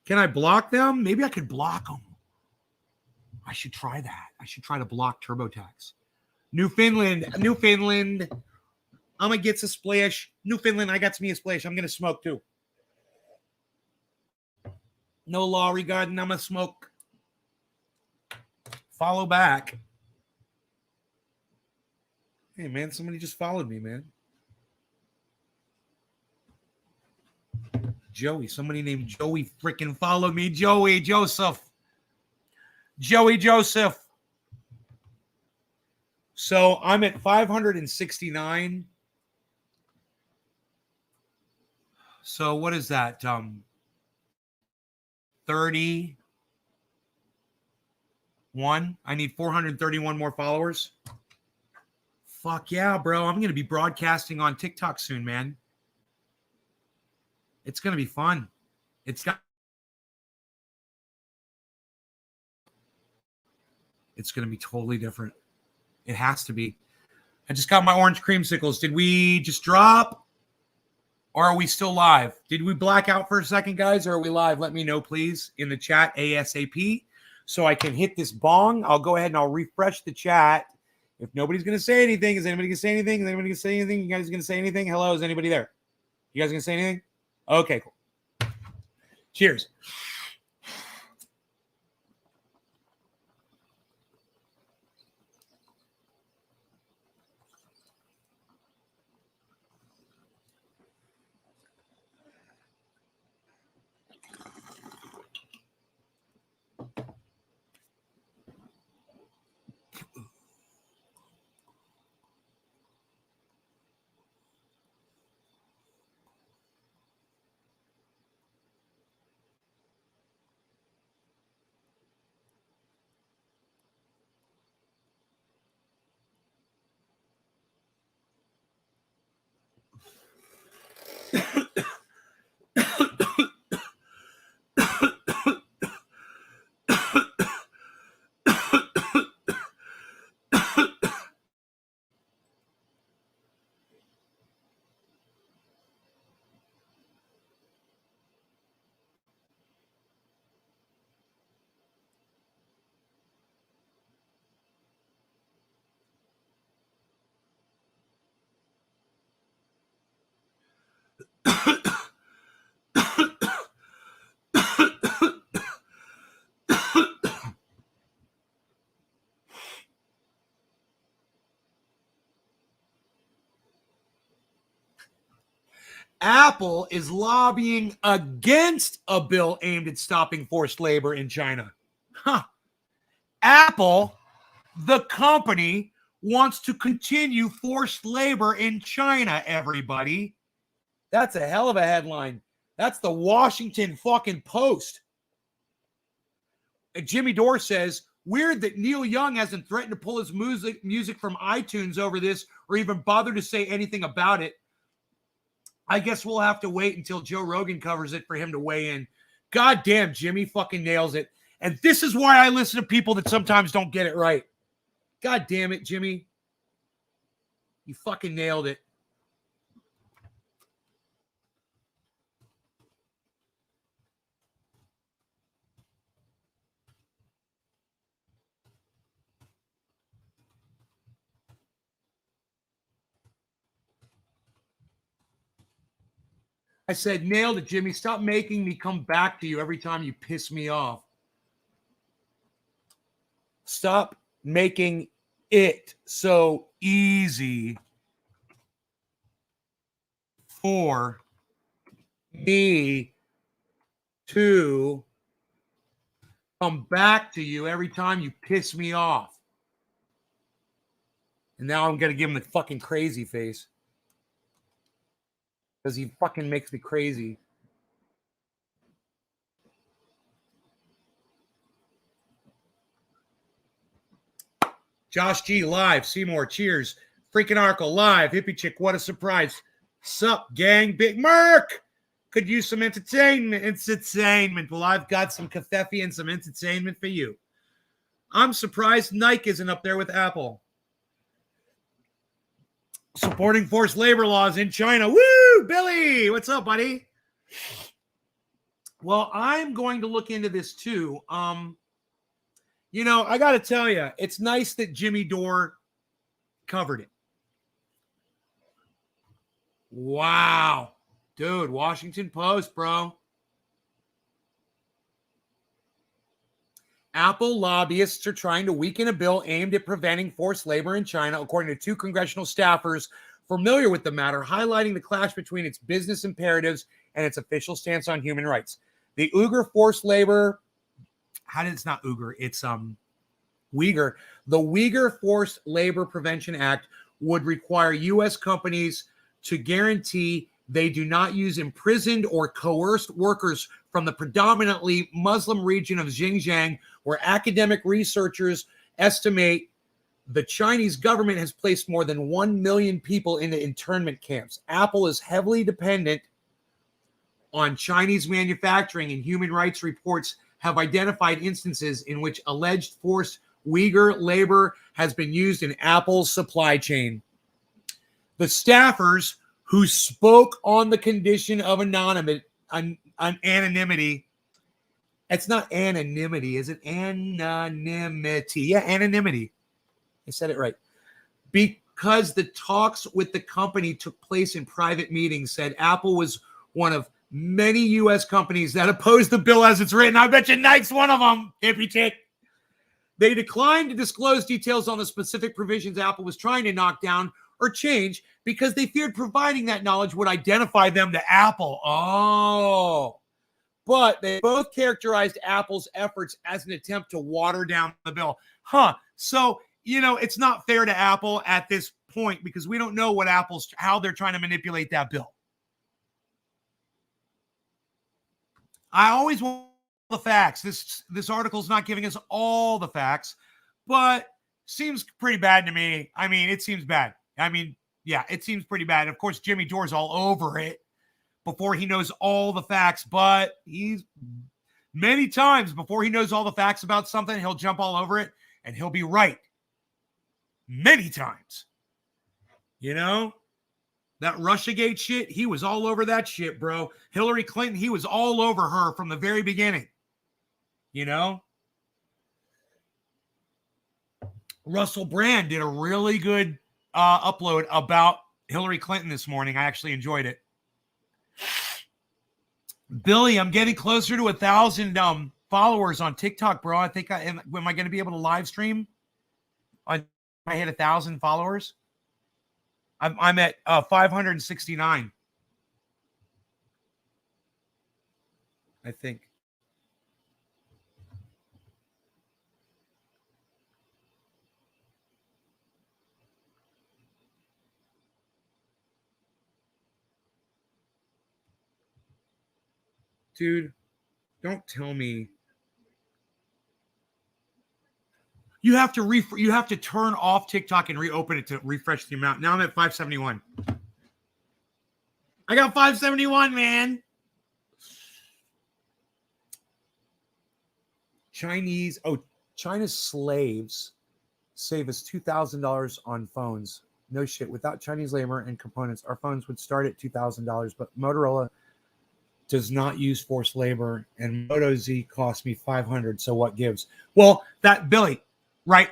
Can I block them? Maybe I could block them. I should try that. I should try to block TurboTax. Newfoundland. I'm gonna get a splash. Newfoundland, I got me a splash. I'm gonna smoke too. No law regarding I'm gonna smoke. Follow back. Hey man, somebody just followed me, man. Joey, somebody named Joey freaking followed me. Joey Joseph. So I'm at 569. So what is that? 31. I need 431 more followers. Fuck yeah, bro. I'm going to be broadcasting on TikTok soon, man. It's going to be fun. It's going to be totally different. It has to be. I just got my orange creamsicles. Did we just drop? Or are we still live? Did we black out for a second, guys? Or are we live? Let me know, please, in the chat ASAP so I can hit this bong. I'll go ahead and I'll refresh the chat. If nobody's going to say anything, is anybody going to say anything? Is anybody going to say anything? You guys going to say anything? Hello, is anybody there? You guys going to say anything? Okay, cool. Cheers. Apple is lobbying against a bill aimed at stopping forced labor in China. Huh. Apple, the company, wants to continue forced labor in China, everybody. That's a hell of a headline. That's the Washington fucking Post. And Jimmy Dore says, weird that Neil Young hasn't threatened to pull his music from iTunes over this or even bother to say anything about it. I guess we'll have to wait until Joe Rogan covers it for him to weigh in. God damn, Jimmy fucking nails it. And this is why I listen to people that sometimes don't get it right. God damn it, Jimmy. You fucking nailed it. I said, nailed it, Jimmy. Stop making me come back to you every time you piss me off. Stop making it so easy for me to come back to you every time you piss me off. And now I'm going to give him the fucking crazy face. Because he fucking makes me crazy. Josh G live. Seymour, cheers. Freaking Arkle live. Hippie Chick, what a surprise. Sup, gang. Big Merc. Could use some entertainment. Well, I've got some kafefe and some entertainment for you. I'm surprised Nike isn't up there with Apple. Supporting forced labor laws in China. Woo! Billy, what's up, buddy? Well, I'm going to look into this too. You know, I got to tell you, it's nice that Jimmy Dore covered it. Wow. Dude, Washington Post, bro. Apple lobbyists are trying to weaken a bill aimed at preventing forced labor in China, according to two congressional staffers familiar with the matter, highlighting the clash between its business imperatives and its official stance on human rights. The Uyghur forced labor, it's not Uyghur, it's Uyghur. The Uyghur Forced Labor Prevention Act would require U.S. companies to guarantee they do not use imprisoned or coerced workers from the predominantly Muslim region of Xinjiang, where academic researchers estimate the Chinese government has placed more than 1 million people into internment camps. Apple is heavily dependent on Chinese manufacturing and human rights reports have identified instances in which alleged forced Uyghur labor has been used in Apple's supply chain. The staffers who spoke on the condition of anonymity, it's not anonymity, is it? Anonymity. Yeah, anonymity. I said it right. Because the talks with the company took place in private meetings, said Apple was one of many U.S. companies that opposed the bill as it's written. I bet you Nike's one of them, hippie chick. They declined to disclose details on the specific provisions Apple was trying to knock down or change because they feared providing that knowledge would identify them to Apple. Oh. But they both characterized Apple's efforts as an attempt to water down the bill. So, it's not fair to Apple at this point because we don't know how they're trying to manipulate that bill. I always want the facts. This article is not giving us all the facts, but seems pretty bad to me. I mean, it seems bad. Yeah, it seems pretty bad. Of course, Jimmy Dore's all over it before he knows all the facts, but he's many times before he knows all the facts about something, he'll jump all over it and he'll be right. Many times. That Russiagate shit, he was all over that shit, bro. Hillary Clinton, he was all over her from the very beginning. Russell Brand did a really good upload about Hillary Clinton this morning. I actually enjoyed it. Billy, I'm getting closer to 1,000 followers on TikTok, bro. I think am I going to be able to live stream? I hit 1,000 followers. I'm at 569. I think. Dude, don't tell me. You have to turn off TikTok and reopen it to refresh the amount. Now I'm at 571. I got 571, man. China's slaves save us $2,000 on phones. No shit. Without Chinese labor and components, our phones would start at $2,000, but Motorola does not use forced labor, and Moto Z cost me $500. So what gives? Well, that Billy, right?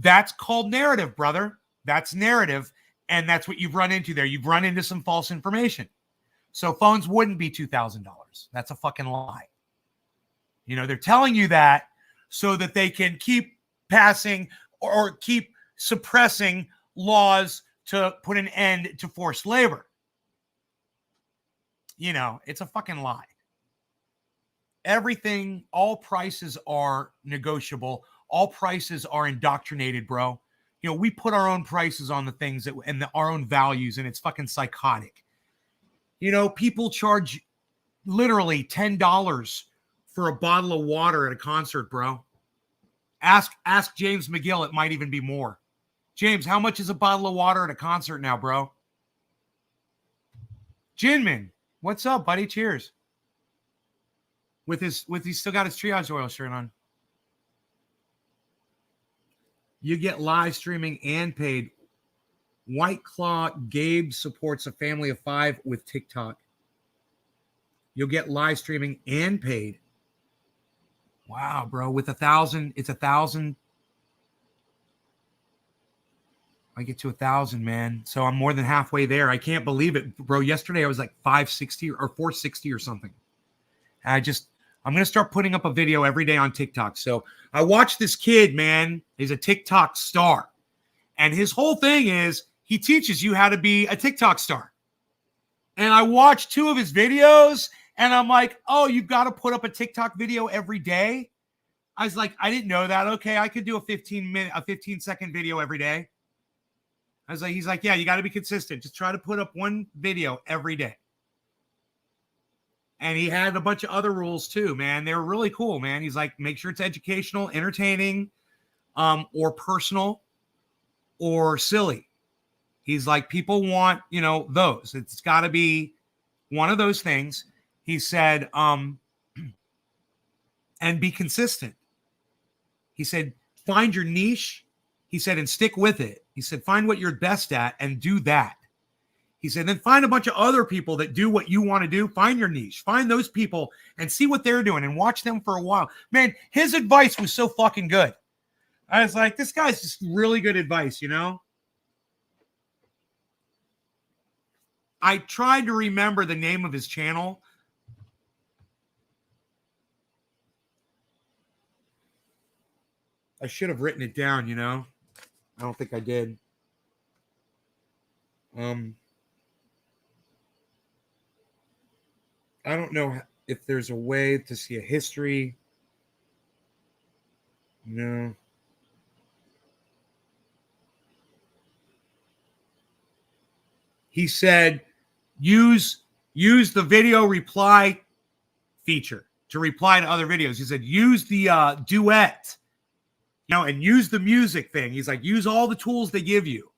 That's called narrative, brother. That's narrative, and that's what you've run into there. You've run into some false information. So phones wouldn't be $2,000. That's a fucking lie. They're telling you that so that they can keep passing or keep suppressing laws to put an end to forced labor. It's a fucking lie. Everything, all prices are negotiable. All prices are indoctrinated, bro. We put our own prices on the things our own values, and it's fucking psychotic. People charge literally $10 for a bottle of water at a concert, bro. Ask James McGill. It might even be more. James, how much is a bottle of water at a concert now, bro? Jinmin, what's up, buddy? Cheers. He's still got his triage oil shirt on. You get live streaming and paid. White Claw Gabe supports a family of 5 with TikTok. You'll get live streaming and paid. Wow, bro. With 1,000, it's 1,000. I get to 1,000, man. So I'm more than halfway there. I can't believe it, bro. Yesterday I was like 560 or 460 or something. I'm going to start putting up a video every day on TikTok. So I watched this kid, man. He's a TikTok star. And his whole thing is he teaches you how to be a TikTok star. And I watched 2 of his videos and I'm like, oh, you've got to put up a TikTok video every day. I was like, I didn't know that. Okay, I could do a 15-second video every day. He's like, yeah, you got to be consistent. Just try to put up one video every day. And he had a bunch of other rules too, man. They were really cool, man. He's like, make sure it's educational, entertaining, or personal, or silly. He's like, people want, those. It's got to be one of those things. He said, and be consistent. He said, find your niche. He said, and stick with it. He said, find what you're best at and do that. He said, then find a bunch of other people that do what you want to do. Find your niche. Find those people and see what they're doing and watch them for a while. Man, his advice was so fucking good. I was like, this guy's just really good advice, you know? I tried to remember the name of his channel. I should have written it down, you know? I don't think I did. I don't know if there's a way to see a history. No. He said, use the video reply feature to reply to other videos. He said, use the duet, you know, and use the music thing. He's like, use all the tools they give you.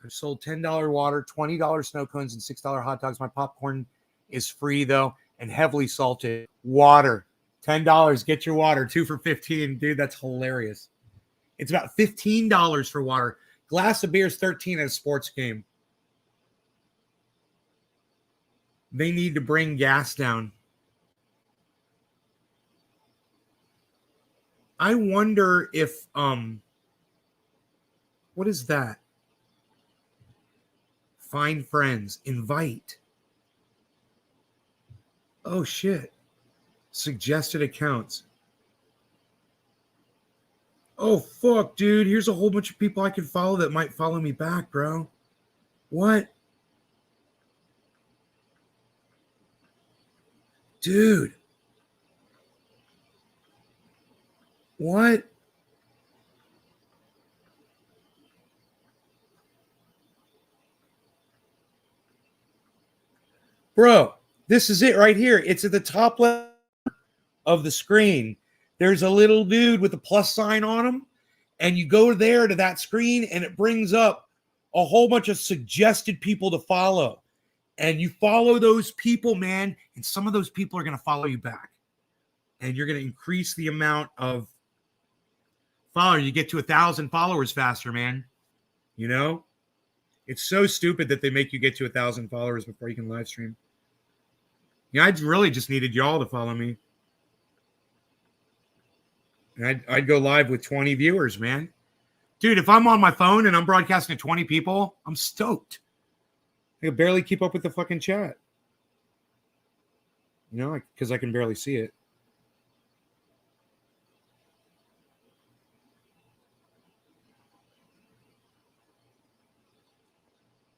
I sold $10 water, $20 snow cones, and $6 hot dogs. My popcorn is free though, and heavily salted. Water, $10. Get your water, 2 for $15. Dude, that's hilarious. It's about $15 for water. Glass of beer is $13 at a sports game. They need to bring gas down. I wonder if what is that? Find friends, invite. Oh shit. Suggested accounts. Oh fuck, dude. Here's a whole bunch of people I can follow that might follow me back, bro. What? Dude. What? Bro, this is it right here. It's at the top left of the screen. There's a little dude with a plus sign on him, and you go there to that screen, and it brings up a whole bunch of suggested people to follow. And you follow those people, man, and some of those people are going to follow you back. And you're going to increase the amount of followers. You get to 1,000 followers faster, man. You know? It's so stupid that they make you get to 1,000 followers before you can live stream. Yeah, I really just needed y'all to follow me. And I'd go live with 20 viewers, man. Dude, if I'm on my phone and I'm broadcasting to 20 people, I'm stoked. I can barely keep up with the fucking chat. You know, because I can barely see it.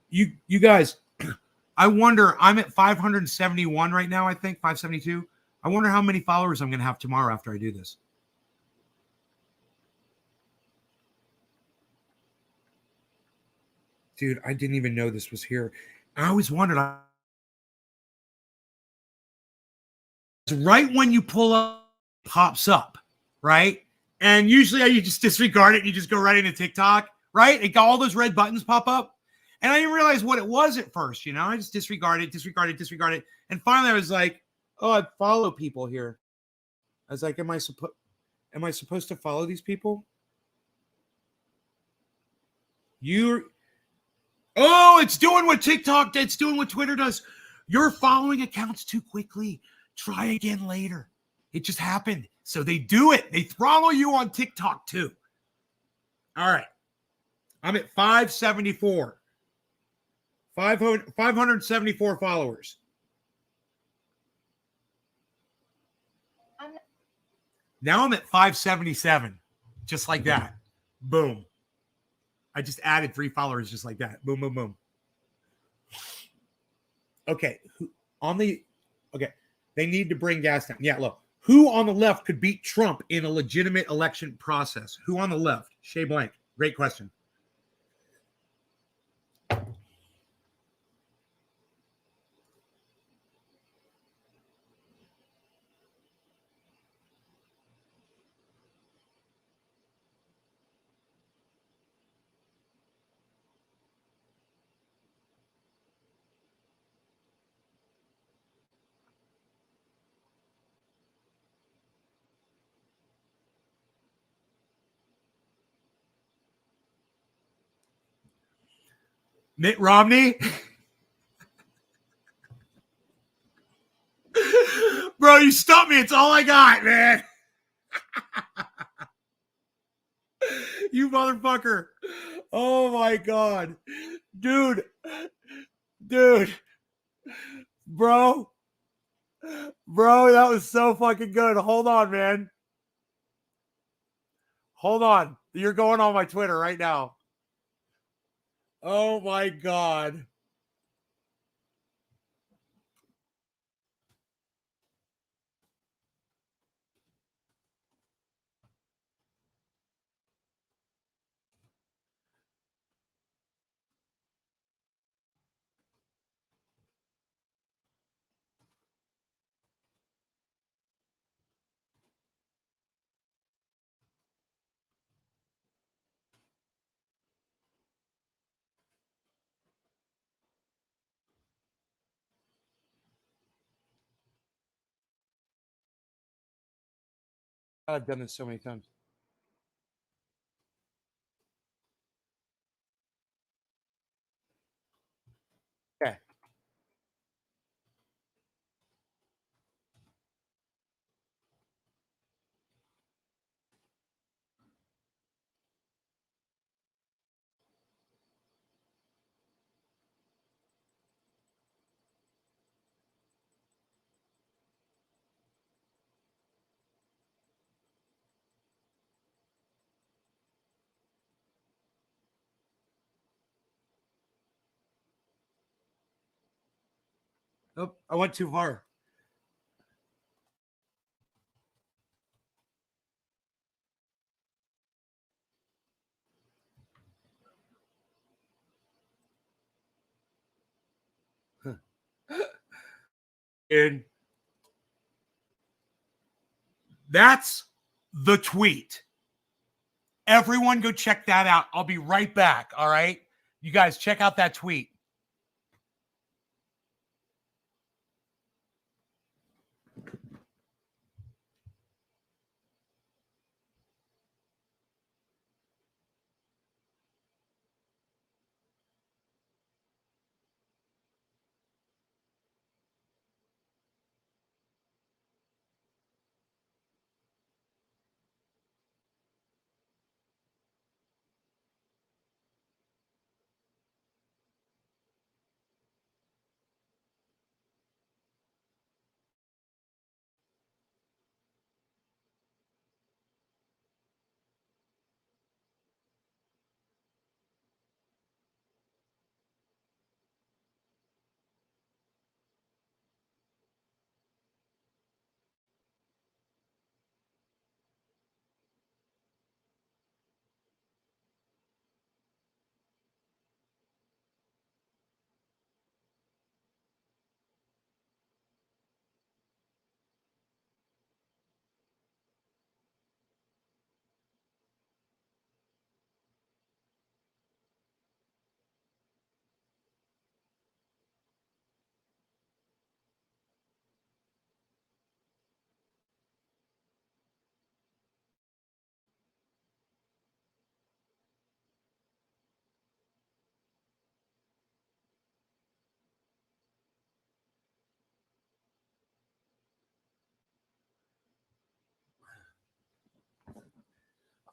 You guys, I wonder, I'm at 571 right now, I think, 572. I wonder how many followers I'm going to have tomorrow after I do this. Dude, I didn't even know this was here. I always wondered. Right when you pull up, it pops up, right? And usually you just disregard it and you just go right into TikTok, right? It got all those red buttons pop up. And I didn't realize what it was at first, you know? I just disregarded. And finally I was like, oh, I follow people here. I was like, am I supposed to follow these people? It's doing what TikTok did. It's doing what Twitter does. You're following accounts too quickly. Try again later. It just happened. So they do it. They throttle you on TikTok too. All right. I'm at 574. 574 followers. Now I'm at 577. Just like that. Boom. I just added 3 followers just like that. Boom, boom, boom. Okay. Okay. They need to bring gas down. Yeah, look. Who on the left could beat Trump in a legitimate election process? Who on the left? Shay Blank. Great question. Mitt Romney? Bro, you stumped me. It's all I got, man. You motherfucker. Oh my God. Dude. Bro, that was so fucking good. Hold on, man. Hold on. You're going on my Twitter right now. Oh my God. I've done this so many times. Okay. Oh, I went too far. And that's the tweet. Everyone go check that out. I'll be right back. All right. You guys check out that tweet.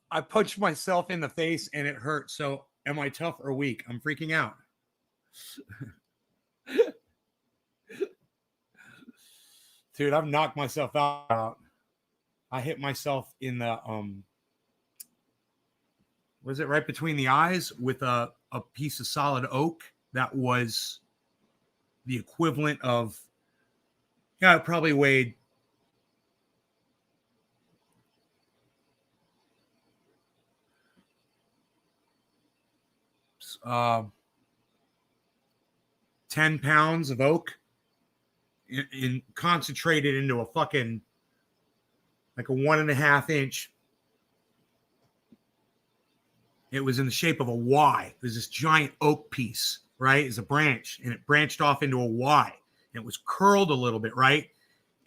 I punched myself in the face and it hurt. So am I tough or weak? I'm freaking out. Dude, I've knocked myself out. I hit myself in the was it right between the eyes with a piece of solid oak that was the equivalent of, yeah, it probably weighed uh, 10 pounds of oak in concentrated into a fucking like a 1.5 inch. It was in the shape of a Y. There's this giant oak piece, right? It's a branch, and it branched off into a Y. And it was curled a little bit, right?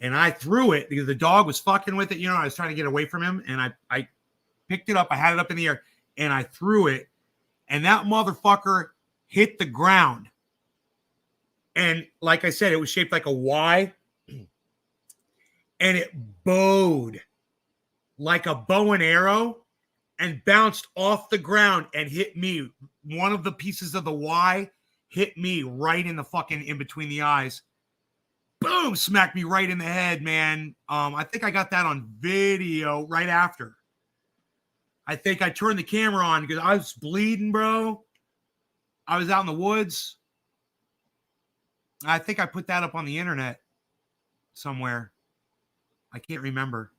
And I threw it because the dog was fucking with it. You know, I was trying to get away from him, and I picked it up. I had it up in the air, and I threw it. And that motherfucker hit the ground. And like I said, it was shaped like a Y. And it bowed like a bow and arrow and bounced off the ground and hit me. One of the pieces of the Y hit me right in the fucking in between the eyes. Boom, smacked me right in the head, man. I think I got that on video right after. I think I turned the camera on because I was bleeding, bro. I was out in the woods. I think I put that up on the internet somewhere. I can't remember.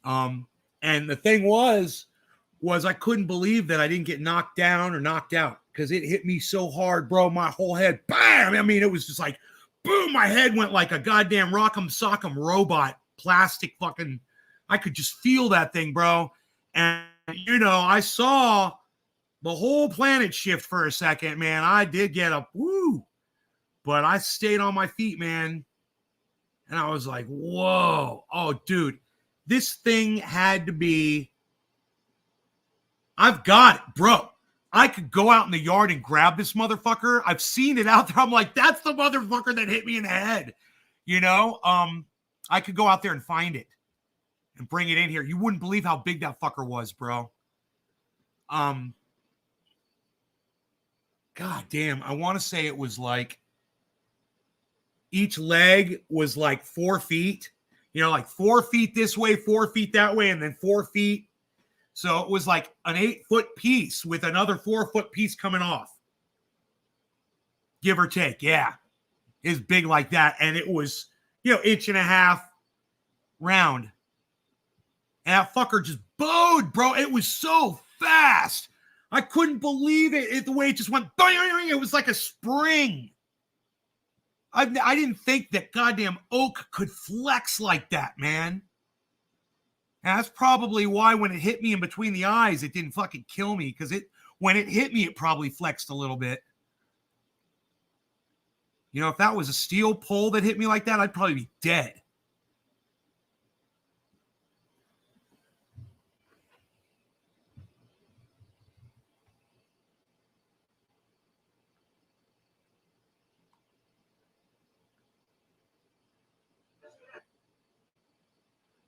And the thing was I couldn't believe that I didn't get knocked down or knocked out because it hit me so hard, bro. My whole head, bam! I mean, it was just like, boom! My head went like a goddamn rock'em sock'em robot, plastic fucking. I could just feel that thing, bro. And you know, I saw the whole planet shift for a second, man. I did get up, woo, but I stayed on my feet, man. And I was like, whoa, oh, dude, this thing had to be. I've got it, bro. I could go out in the yard and grab this motherfucker. I've seen it out there. I'm like, that's the motherfucker that hit me in the head. You know, I could go out there and find it and bring it in here. You wouldn't believe how big that fucker was, bro. God damn. I want to say it was like each leg was like 4 feet, you know, like 4 feet this way, 4 feet that way, and then 4 feet. So it was like an 8-foot piece with another 4-foot piece coming off. Give or take. Yeah. It's big like that. And it was, you know, 1.5 inch round. And that fucker just bowed, bro. It was so fast. I couldn't believe it. The way it just went, it was like a spring. I didn't think that goddamn oak could flex like that, man. And that's probably why when it hit me in between the eyes, it didn't fucking kill me. Because when it hit me, it probably flexed a little bit. You know, if that was a steel pole that hit me like that, I'd probably be dead.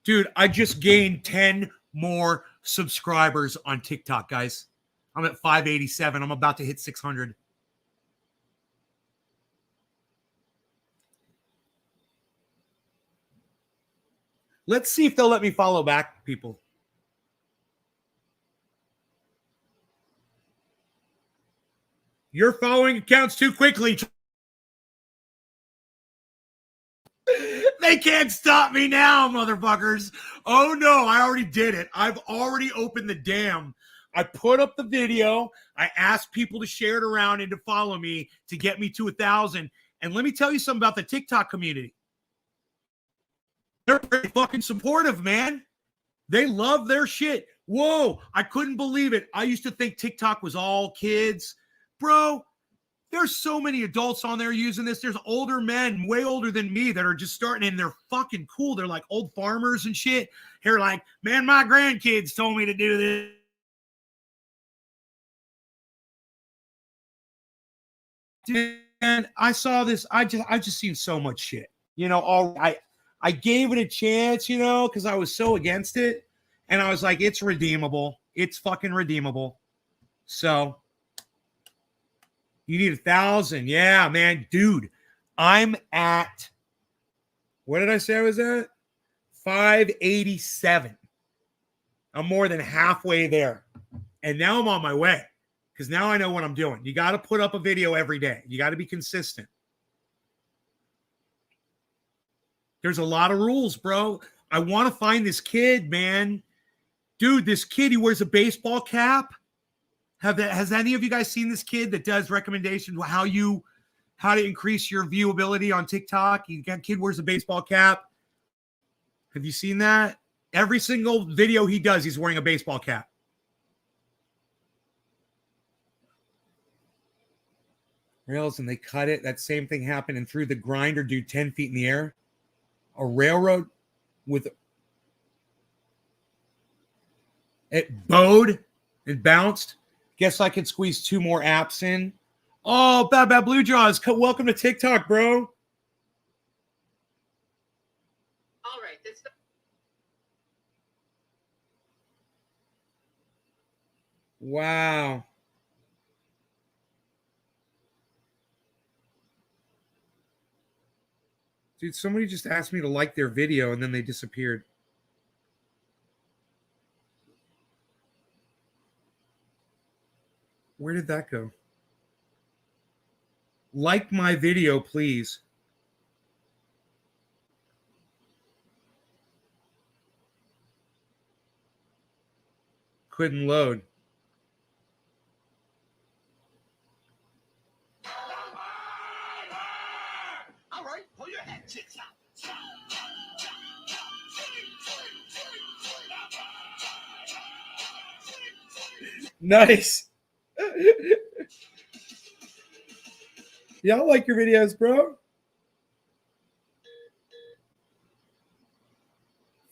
Dude, I just gained 10 more subscribers on TikTok, guys. I'm at 587. I'm about to hit 600. Let's see if they'll let me follow back, people. You're following accounts too quickly. They can't stop me now, motherfuckers. Oh, no, I already did it. I've already opened the dam. I put up the video. I asked people to share it around and to follow me to get me to 1,000. And let me tell you something about the TikTok community. They're pretty fucking supportive, man. They love their shit. Whoa, I couldn't believe it. I used to think TikTok was all kids. Bro, there's so many adults on there using this. There's older men, way older than me, that are just starting, and they're fucking cool. They're like old farmers and shit. They're like, man, my grandkids told me to do this. And I saw this. I just seen so much shit. You know, I gave it a chance, you know, because I was so against it. And I was like, it's redeemable. It's fucking redeemable. So you need 1,000. Yeah, man. Dude, I'm at, what did I say I was at? 587. I'm more than halfway there. And now I'm on my way because now I know what I'm doing. You got to put up a video every day. You got to be consistent. There's a lot of rules, bro. I want to find this kid, man. Dude, this kid, he wears a baseball cap. Has any of you guys seen this kid that does recommendations how to increase your viewability on TikTok? Kid wears a baseball cap. Have you seen that? Every single video he does, he's wearing a baseball cap. Rails, and they cut it. That same thing happened and threw the grinder dude 10 feet in the air. A railroad with it bowed and bounced. Guess I could squeeze 2 more apps in. Oh, Bad Bad Blue Jaws, welcome to TikTok, bro. All right, this. Wow. Dude, somebody just asked me to like their video and then they disappeared. Where did that go? Like my video, please. Couldn't load. All right, pull your head chicks out. Nice. Y'all like your videos, bro?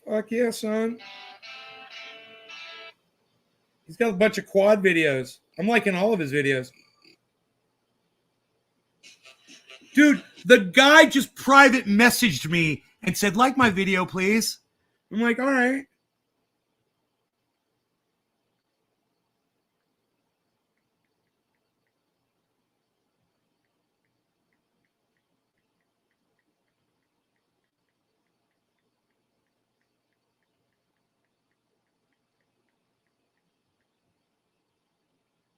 Fuck yeah, son. He's got a bunch of quad videos. I'm liking all of his videos. Dude, the guy just private messaged me and said, like my video, please. I'm like, all right.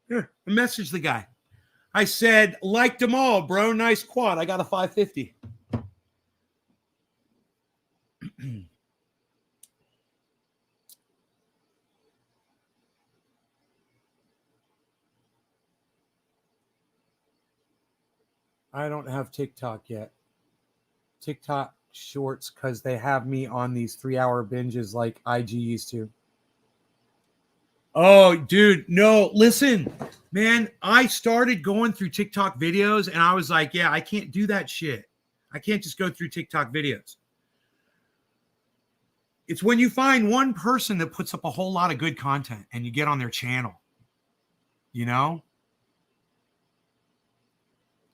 Here, I messaged the guy. I said, liked them all, bro. Nice quad. I got a 550. I don't have TikTok yet. TikTok shorts because they have me on these 3-hour binges like IG used to. Oh, dude, no, listen, man, I started going through TikTok videos and I was like, yeah, I can't do that shit. I can't just go through TikTok videos. It's when you find one person that puts up a whole lot of good content and you get on their channel, you know?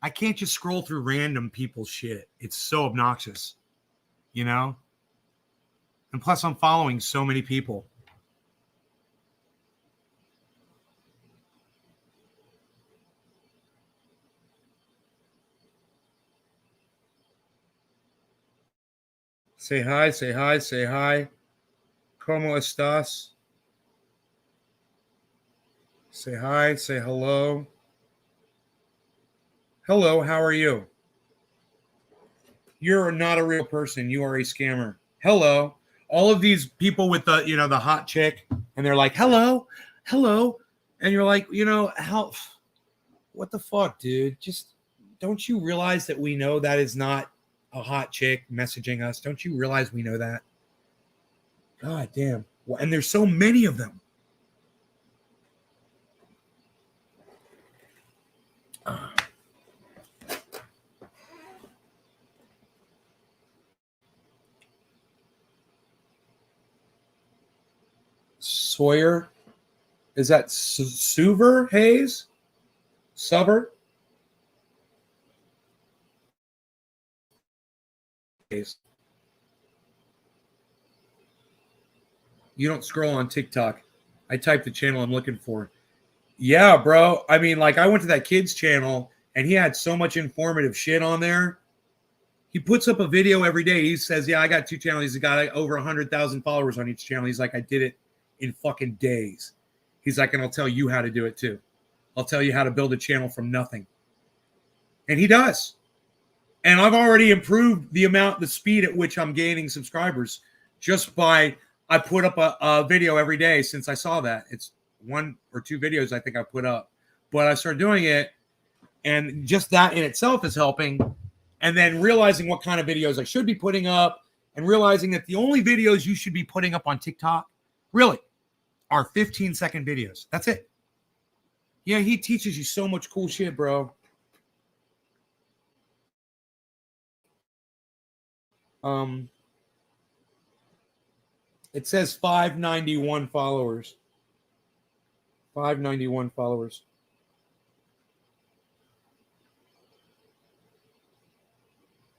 I can't just scroll through random people's shit. It's so obnoxious, you know? And plus, I'm following so many people. Say hi, say hi, say hi. ¿Cómo estás? Say hi, say hello. Hello, how are you? You're not a real person. You are a scammer. Hello. All of these people with the, the hot chick, and they're like, hello, hello. And you're like, how, what the fuck, dude? Just don't you realize that we know that is not a hot chick messaging us? Don't you realize we know that? God damn. And there's so many of them. Sawyer? Is that Suver Hayes? Suver? Hayes. You don't scroll on TikTok. I typed the channel I'm looking for. Yeah, bro. I mean, like, I went to that kid's channel and he had so much informative shit on there. He puts up a video every day. He says, yeah, I got 2 channels. He's got over 100,000 followers on each channel. He's like, I did it in fucking days. He's like, and I'll tell you how to do it too. I'll tell you how to build a channel from nothing. And he does. And I've already improved the speed at which I'm gaining subscribers just by, I put up a video every day since I saw that. It's 1 or 2 videos I think I put up. But I started doing it, and just that in itself is helping. And then realizing what kind of videos I should be putting up, and realizing that the only videos you should be putting up on TikTok, really, are 15-second videos. That's it. Yeah, he teaches you so much cool shit, bro. It says 591 followers. 591 followers.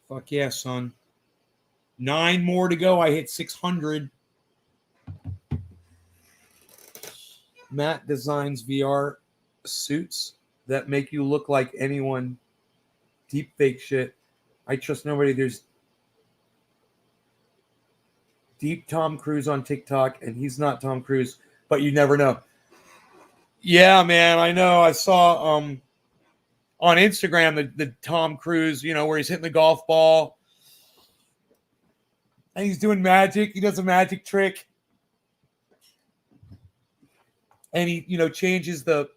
Fuck yeah, son. 9 more to go. I hit 600. Matt designs VR suits that make you look like anyone. Deep fake shit. I trust nobody. There's deep Tom Cruise on TikTok, and he's not Tom Cruise, but you never know. Yeah, man, I know. I saw on Instagram the Tom Cruise, you know, where he's hitting the golf ball and he's doing magic. He does a magic trick. And he, you know, changes the,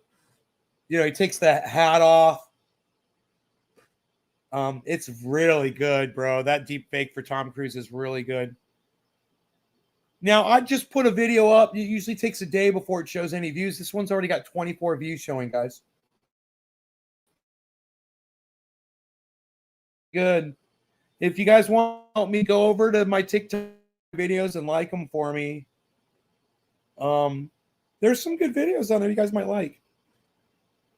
you know, he takes the hat off. It's really good, bro. That deep fake for Tom Cruise is really good. Now, I just put a video up. It usually takes a day before it shows any views. This one's already got 24 views showing, guys. Good. If you guys want me, go over to my TikTok videos and like them for me. There's some good videos on there you guys might like.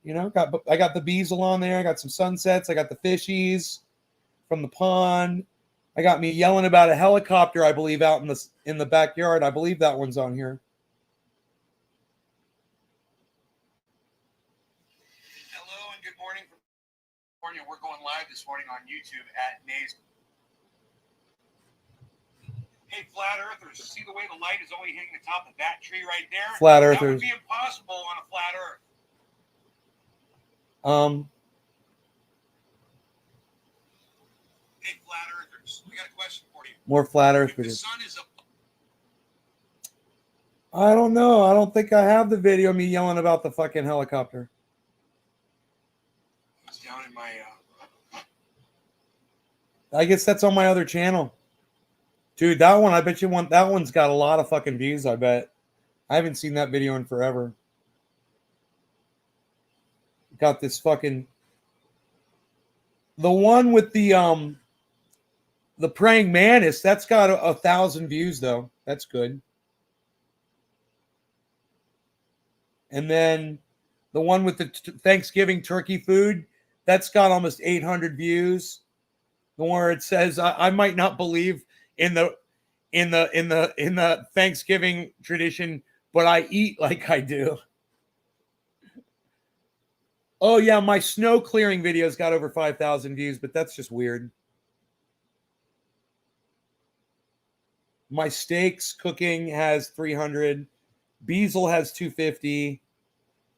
You know, I got the Beazle on there. I got some sunsets. I got the fishies from the pond. I got me yelling about a helicopter, I believe, out in the backyard. I believe that one's on here. Hello and good morning from California. We're going live this morning on YouTube at Nays. Hey, flat earthers, see the way the light is only hitting the top of that tree right there? Flat That earthers. would be impossible on a flat earth. Hey, flat earthers, we got a question for you. More flat earth If the videos. sun is a I don't know. I don't think I have the video of me yelling about the fucking helicopter. it's down in my I guess that's on my other channel. Dude, that one, I bet you want that one's got a lot of fucking views, I bet. I haven't seen that video in forever. Got this fucking the one with the praying mantis, that's got 1,000 views though. That's good. And then the one with the Thanksgiving turkey food, that's got almost 800 views. The one where it says, I might not believe in the Thanksgiving tradition, but I eat like I do. Oh yeah, my snow clearing video's got over 5,000 views, but that's just weird. My steaks cooking has 300. Beazle has 250.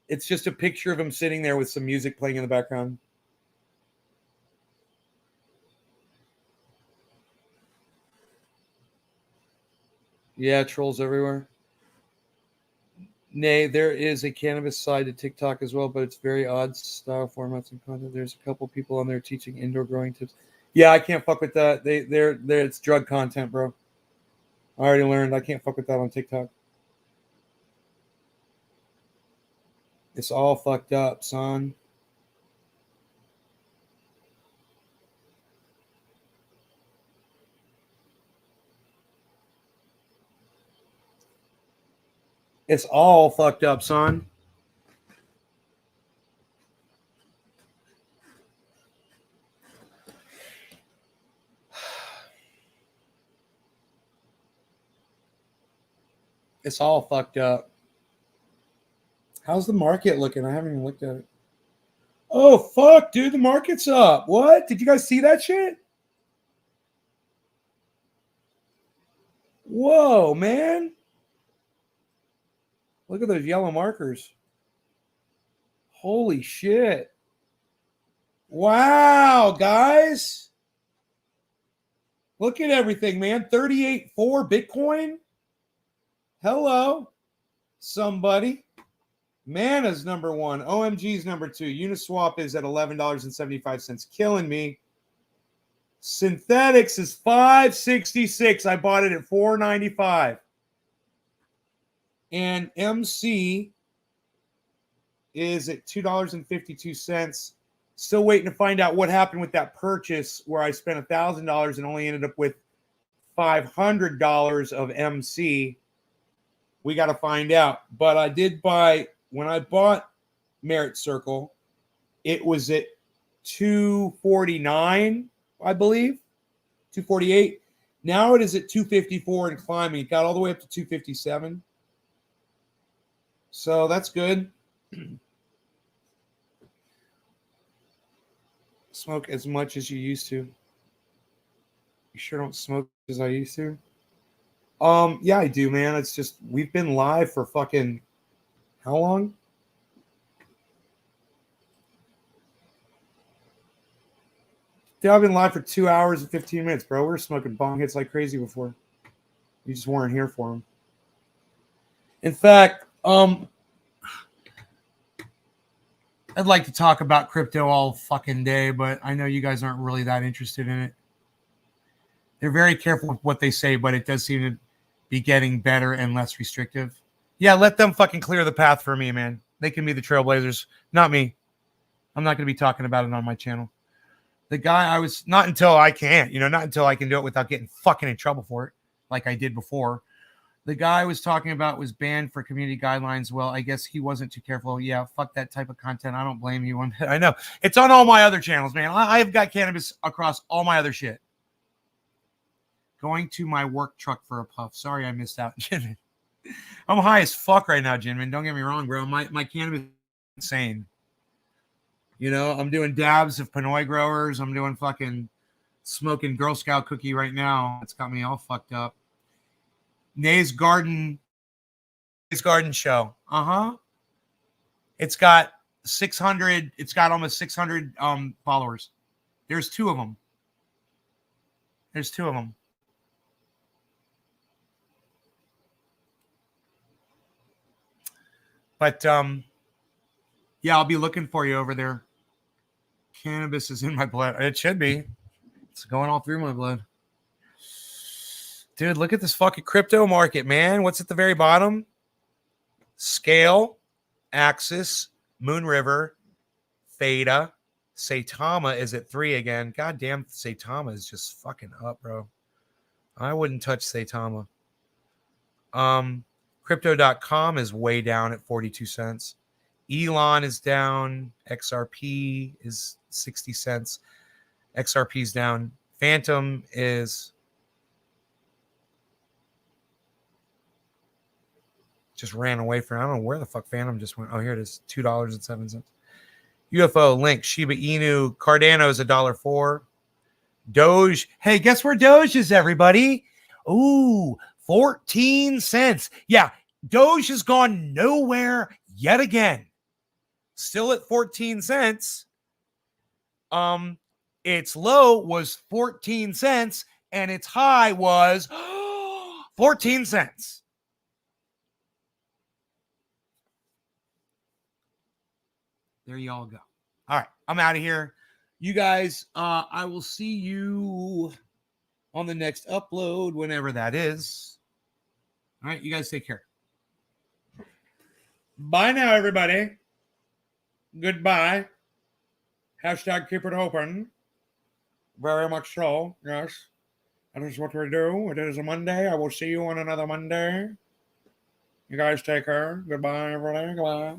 It's just a picture of him sitting there with some music playing in the background. Yeah, trolls everywhere. Nay, there is a cannabis side to TikTok as well, but it's very odd style formats and content. There's a couple people on there teaching indoor growing tips. Yeah, I can't fuck with that. They're it's drug content, bro. I already learned I can't fuck with that on TikTok. It's all fucked up, son. It's all fucked up, son. It's all fucked up. How's the market looking? I haven't even looked at it. Oh, fuck, dude. The market's up. What? Did you guys see that shit? Whoa, man. Look at those yellow markers. Holy shit. Wow, guys. Look at everything, man. 38.4 Bitcoin. Hello, somebody. Mana's number one. OMG's number two. Uniswap is at $11.75. Killing me. Synthetics is $5.66. I bought it at $4.95. And MC is at $2.52. Still waiting to find out what happened with that purchase where I spent $1,000 and only ended up with $500 of MC. We got to find out. But I did buy when I bought Merit Circle, it was at 249, I believe, 248. Now it is at 254 and climbing. It got all the way up to 257. So that's good. Smoke as much as you used to. You sure don't smoke as I used to? Yeah, I do, man. It's just we've been live for fucking how long? Dude, I've been live for 2 hours and 15 minutes, bro. We were smoking bong hits like crazy before. You just weren't here for them. In fact, I'd like to talk about crypto all fucking day, but I know you guys aren't really that interested in it. They're very careful with what they say, but it does seem to be getting better and less restrictive. Yeah, let them fucking clear the path for me, man. They can be the trailblazers, not me. I'm not going to be talking about it on my channel. The guy I was, not until I can, not until I can do it without getting fucking in trouble for it, like I did before. The guy I was talking about was banned for community guidelines. Well, I guess he wasn't too careful. Yeah, fuck that type of content. I don't blame you one bit. I know. It's on all my other channels, man. I've got cannabis across all my other shit. Going to my work truck for a puff. Sorry I missed out, Jinmin. I'm high as fuck right now, Jinmin. Don't get me wrong, bro. My cannabis is insane. I'm doing dabs of Pinoy growers. I'm doing fucking smoking Girl Scout cookie right now. It's got me all fucked up. Nay's Garden show. It's got 600. It's got almost 600 followers. There's two of them. But yeah, I'll be looking for you over there. Cannabis is in my blood. It should be. It's going all through my blood. Dude, look at this fucking crypto market, man. What's at the very bottom? Scale, Axis, Moon River, Theta, Saitama is at 3 again. Goddamn, Saitama is just fucking up, bro. I wouldn't touch Saitama. Crypto.com is way down at 42 cents. Elon is down. XRP is 60 cents. XRP is down. Phantom is just ran away from. I don't know where the fuck Phantom just went. Oh, here it is. $2.07. UFO Link, Shiba Inu, Cardano is $1.04. Doge. Hey, guess where Doge is, everybody? Ooh, 14 cents. Yeah, Doge has gone nowhere yet again. Still at 14 cents. Its low was 14 cents and its high was 14 cents. There you all go. All right, I'm out of here. You guys, I will see you on the next upload, whenever that is. All right, you guys take care. Bye now, everybody. Goodbye. Hashtag keep it open. Very much so, yes. That is what we do. It is a Monday. I will see you on another Monday. You guys take care. Goodbye, everybody. Goodbye.